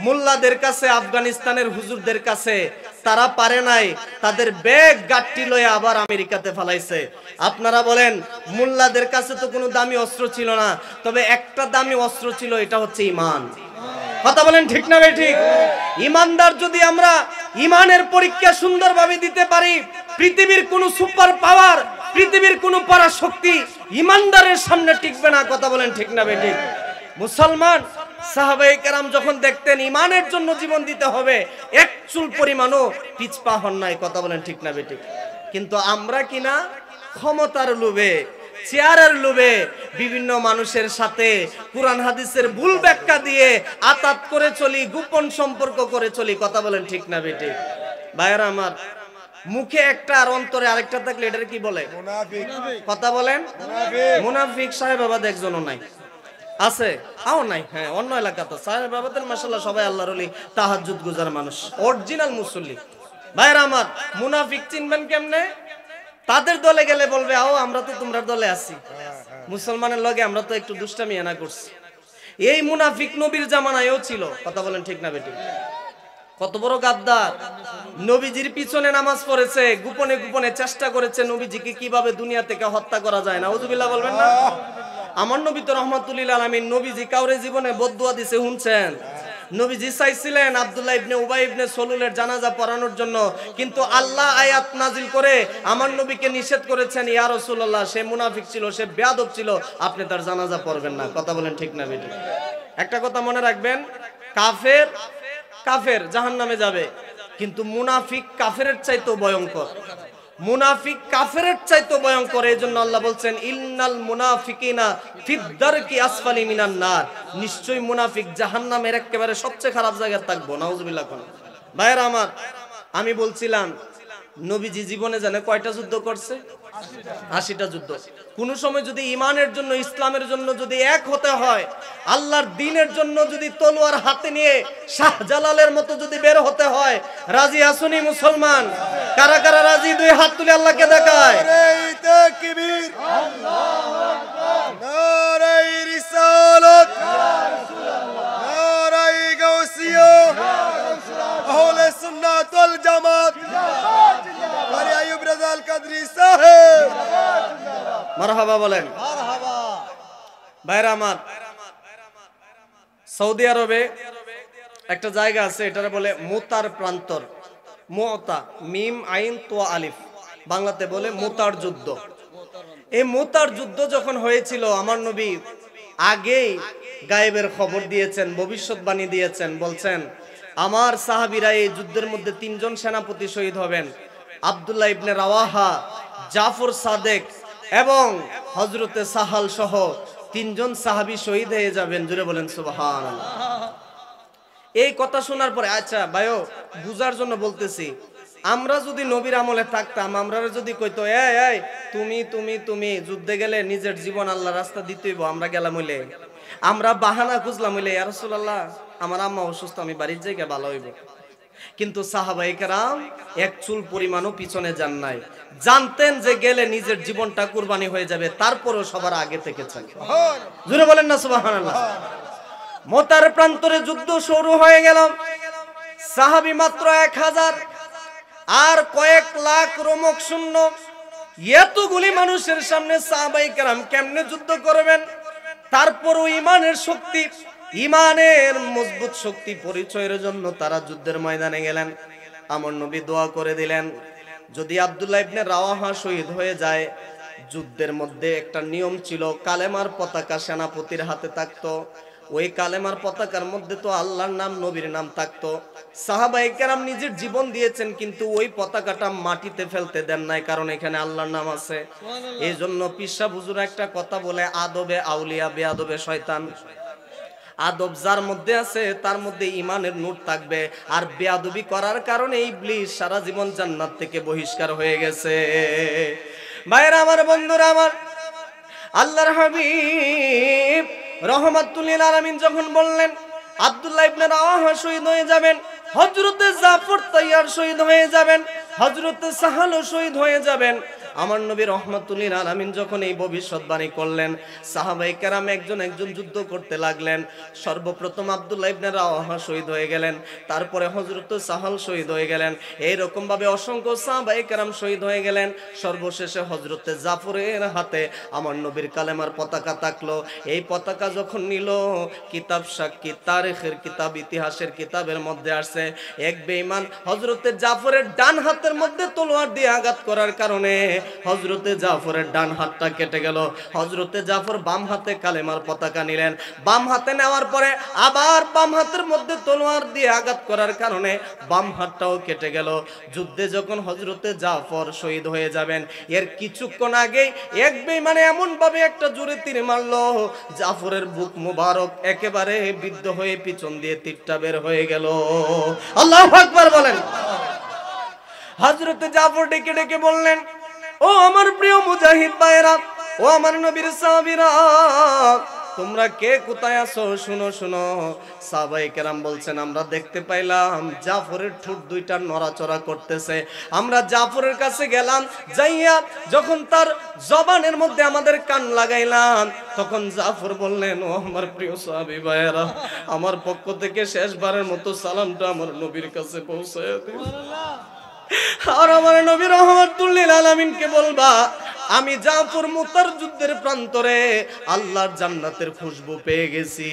মোল্লাদের কাছে, আফগানিস্তানের হুজুরদের কাছে তারা পারে নাই, তাদের ব্যাগ গাট্টি লয়ে আবার আমেরিকাতে ফালাইছে। আপনারা বলেন, মোল্লাদের কাছে তো কোনো দামি অস্ত্র ছিল না, তবে একটা দামি অস্ত্র ছিল, এটা হচ্ছে ঈমান। কথা বলেন ঠিক না ঠিক? ঈমানদার যদি আমরা ঈমানের পরীক্ষা সুন্দরভাবে দিতে পারি, পৃথিবীর কোনো সুপার পাওয়ার, পৃথিবীর কোনো পরাশক্তি ঈমানদারের সামনে টিকবে না। কথা বলেন ঠিক না ঠিক? মুসলমান সাহাবায়ে কেরাম যখন দেখতেন ঈমানের জন্য জীবন দিতে হবে, এক চুল পরিমাণও পিছপা হন নাই। কথা বলেন ঠিক না ঠিক? কিন্তু আমরা কিনা ক্ষমতার লোভে, চেয়ারের লোভে বিভিন্ন মানুষের সাথে কুরআন হাদিসের ভুল ব্যাখ্যা দিয়ে আতাত করে চলি, গোপন সম্পর্ক করে চলি। কথা বলেন ঠিক না বেটি? ভাইরা আমার, মুখে একটা আর অন্তরে আরেকটা থাকলে এটার কি বলে? মুনাফিক। কথা বলেন। মুনাফিক সাহেবাবাদ একজনও নাই, আছে আও নাই। হ্যাঁ, অন্য এলাকা তো সাহেবাবাদের মাশাআল্লাহ সবাই আল্লাহর ওলি, তাহাজ্জুদ গুজার মানুষ, অরিজিনাল মুসল্লি। ভাইরা আমার, মুনাফিক চিনবেন কেমনে? তাদের দলে গেলে বলবে, আও আমরা তো তোমরা দলে আছি, মুসলমানের লগে আমরা তো একটু দুষ্টামি আনা করছি। এই মুনাফিক নবীর জামানায়ও ছিল। কথা বলেন ঠিক না বেটি? কত বড় গাদ্দার! নবীজির পিছনে নামাজ পড়েছে, গোপনে গোপনে চেষ্টা করেছে নবীজিকে কিভাবে দুনিয়া থেকে হত্যা করা যায়। নাউজুবিল্লাহ বলবেন না? আমার নবী তো রাহমাতুল লিল আলামিন, নবীজি কাউরে জীবনে বদদুয়া দিছে শুনছেন? নবীজি চাইছিলেন আব্দুল্লাহ ইবনে উবাই ইবনে সলুলের জানাজা পড়ানোর জন্য, কিন্তু আল্লাহ আয়াত নাজিল করে আমার নবীকে নিষেধ করেছেন, ইয়া রাসূলুল্লাহ সে মুনাফিক ছিল, সে বেয়াদব ছিল, আপনি তার জানাজা পড়বেন না। কথা বলেন ঠিক না বেটি? একটা কথা মনে রাখবেন, কাফের কাফের জাহান্নামে যাবে, কিন্তু মুনাফিক কাফেরের চাইতেও ভয়ঙ্কর। মুনাফিক কাফেরের চাইতেও ভয়ঙ্কর। এজন্য আল্লাহ বলছেন, ইন্নাল মুনাফিকিনা ফিদ দারকি আসফালি মিনান নার, নিশ্চয়ই মুনাফিক জাহান্নামের একেবারে সবচেয়ে খারাপ জায়গায় থাকবো। নাউজুবিল্লাহ। ভাইরা আমার, আমি বলছিলাম নবীজি জীবনে জানে কয়টা যুদ্ধ করছে? 80টা যুদ্ধ। কোন সময় যদি ঈমানের জন্য, ইসলামের জন্য যদি এক হতে হয়, আল্লাহর দ্বীনের জন্য যদি তলোয়ার হাতে নিয়ে শাহজালালের মতো যদি বের হতে হয়, রাজি আসুনি মুসলমান? কারা কারা রাজি? দুই হাত তুলে আল্লাহকে দেখায়। নারে তাকবীর, আল্লাহু আকবার, নারে রিসালাত, ইয়া রাসূলুল্লাহ, নারে গাউসিয়া, ইয়া রাসূলুল্লাহ, আহলে সুন্নাত ওয়াল জামাত, জিন্দাবাদ জিন্দাবাদ, আরে আইয়ুব রাজা আল কাদরি সাহেব, জিন্দাবাদ জিন্দাবাদ, মারহাবা বলেন। মারহাবা। ভাইরা আমার, সৌদি আরবে একটা জায়গা আছে, এটারে বলে মুতার প্রান্তর। মুতা, মিম আইন তো আলিফ, বাংলাতে বলে মুতার যুদ্ধ। এই মুতার যুদ্ধ যখন হয়েছিল, আমার নবী আগেই গায়েবের খবর দিয়েছেন, ভবিষ্যৎবাণী দিয়েছেন, বলছেন আমার সাহাবীরা এই যুদ্ধের মধ্যে 3 জন সেনাপতি শহীদ হবেন, আব্দুল্লাহ ইবনে রাওয়াহা, জাফর সাদেক এবং হযরতে সাহাল সহ 3 জন সাহাবী শহীদ হয়ে যাবেন। জোরে বলেন সুবহানাল্লাহ। এই কথা শোনার পরে, আচ্ছা ভাইও বুঝার জন্য বলতেছি, আমরা যদি নবীর আমলে থাকতাম, আমরা যদি কইতো এই তুমি তুমি তুমি যুদ্ধে গেলে নিজের জীবন আল্লাহর রাস্তা দিতে হইব, আমরা গেলাম হইলে, আমরা বাহানা খুঁজলাম হইলে, ইয়া রাসূলুল্লাহ আমার আম্মা অসুস্থ, আমি বাড়ির জায়গা ভালো হইব। কিন্তু সাহাবায়ে কেরাম এক চুল পরিমাণও পিছনে যান নাই, জানতেন যে গেলে নিজের জীবনটা কুরবানি হয়ে যাবে, তারপরও সবার আগে থেকেছেন। জোরে বলেন না সুবহানাল্লাহ। মুতার প্রান্তরে যুদ্ধ শুরু হয়ে গেল। সাহাবী মাত্র 1000 আর কয়েক লাখ রোমক শূন্য। এতগুলি মানুষের সামনে সাহাবায়ে কেরাম কেমনে যুদ্ধ করবেন? তারপরও ইমানের শক্তি, ইমানের মজবুত শক্তি পরিচয়ের জন্য তারা যুদ্ধের ময়দানে গেলেন। আমার নবী দোয়া করে দিলেন, যদি আব্দুল্লাহ ইবনে রাওয়াহা শহীদ হয়ে যায়, যুদ্ধের মধ্যে একটা নিয়ম ছিল, কালেমার পতাকা সেনাপতির হাতে থাকতো। ওই কালেমার পতাকার মধ্যে তো আল্লাহর নাম, নবীর নাম থাকতো। সাহাবায়ে কেরাম নিজের জীবন দিয়েছেন, কিন্তু ওই পতাকাটা মাটিতে ফেলতে দেন নাই, কারণ এখানে আল্লাহর নাম আছে। এই জন্য পিসা হুজুর একটা কথা বলে, আদবে আউলিয়া বেয়াদবে শয়তান। আদব যার মধ্যে আছে তার মধ্যে ইমানের নূর থাকবে, আর বেয়াদবি করার কারণে ইবলিস সারা জীবন জান্নাত থেকে বহিষ্কার হয়ে গেছে। ভাইরা আমার, বন্ধুরা আমার, আল্লাহর হাবিব রাহমাতুল লিল আলামিন যখন বললেন আব্দুল্লাহ ইবনে রাওয়াহা শহীদ হয়ে যাবেন, হযরতে জাফর তাইয়ার শহীদ হয়ে যাবেন, হযরতে সাহালও শহীদ হয়ে যাবেন, আমার নবী রাহমাতুল লিল আলামিন যখন এই ভবিষ্যৎবাণী করলেন, সাহাবায়ে কেরাম একজন একজন যুদ্ধ করতে লাগলেন। সর্বপ্রথম আব্দুল্লাহ ইবনে রাওয়াহা শহীদ হয়ে গেলেন, তারপরে হযরতে সাহাল শহীদ হয়ে গেলেন, এই রকম ভাবে অসংখ্য সাহাবায়ে কেরাম শহীদ হয়ে গেলেন। সর্বশেষে হযরতে জাফরের হাতে আমার নবীর কালেমার পতাকা থাকলো। এই পতাকা যখন নিল, কিতাব সাক্ষী, তারিখের কিতাব, ইতিহাসের কিতাবের মধ্যে আসছে, এক বেঈমান হযরতে জাফরের ডান হাতের মধ্যে তলোয়ার দিয়ে আঘাত করার কারণে হযরতে জাফরের ডান হাতটা কেটে গেল। হযরতে জাফর বাম হাতে কালেমার পতাকা নিলেন, বাম হাতে নেওয়ার পরে আবার বাম হাতের মধ্যে তলোয়ার দিয়ে আঘাত করার কারণে বাম হাতটাও কেটে গেল। যুদ্ধে যখন হযরতে জাফর শহীদ হয়ে যাবেন, এর কিছুক্ষণ আগেই এক বেঈমান এমন ভাবে একটা জোরে তীর মারলো, জাফরের বুক মুবারক একেবারে বিদ্ধ হয়ে পিছন দিয়ে তীরটা বের হয়ে গেল। আল্লাহু আকবার বলেন। হযরতে জাফর ডেকে ডেকে বললেন, ও আমার প্রিয় মুজাহিদ ভাইরা, ও আমার নবীর সাহাবীরা, তোমরা কে কোথায় আছো? শুনো শুনো। সাহাবায়ে কেরাম বলছেন, আমরা দেখতে পাইলাম জাফরের ঠোঁট দুইটা নড়াচড়া করতেছে। আমরা জাফরের কাছে গেলাম, যাইয়া যখন তার জবানের মধ্যে আমাদের কান লাগাইলাম, তখন জাফর বললেন, ও আমার প্রিয় সাহাবী ভাইরা, আমার পক্ষ থেকে শেষবারের মতো সালামটা আমার নবীর কাছে পৌঁছায় দিন। আর আমার নবী রাহমাতুল লিল আলামিনকে বলবা, আমি জাফর মুতার যুদ্ধের প্রান্তরে আল্লাহর জান্নাতের খুশবু পেয়ে গেছি।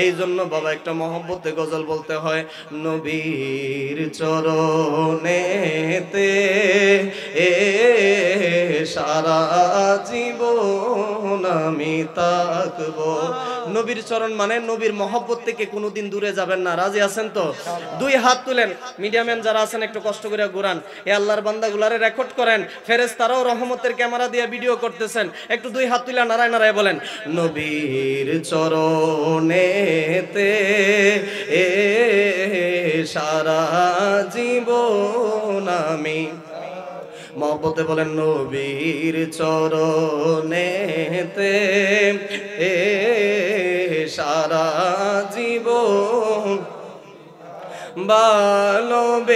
এই জন্য বাবা একটা মহব্বতে গজল বলতে হয়, নবীর চরণেতে সারা জীবন আমি থাকবো। নবীর চরণ মানে নবীর মহব্বত থেকে কোনোদিন দূরে যাবেন না। রাজি আছেন তো? 2 হাত তুলেন, মিডিয়াম্যান যারা আছেন একটু কষ্ট করে ঘুরান, এই আল্লাহর বান্দাগুলারে রেকর্ড করেন, ফেরেশতারাও রহমতের ক্যামেরা দিয়ে ভিডিও করতেছেন, একটু 2 হাত তুলে নারায় নারায় বলেন, নবীর চরণেতে সারা জীবন আমি, মহব্বতে বলেন, নবীর চরণেতে সারা জীবন ভালোবেসে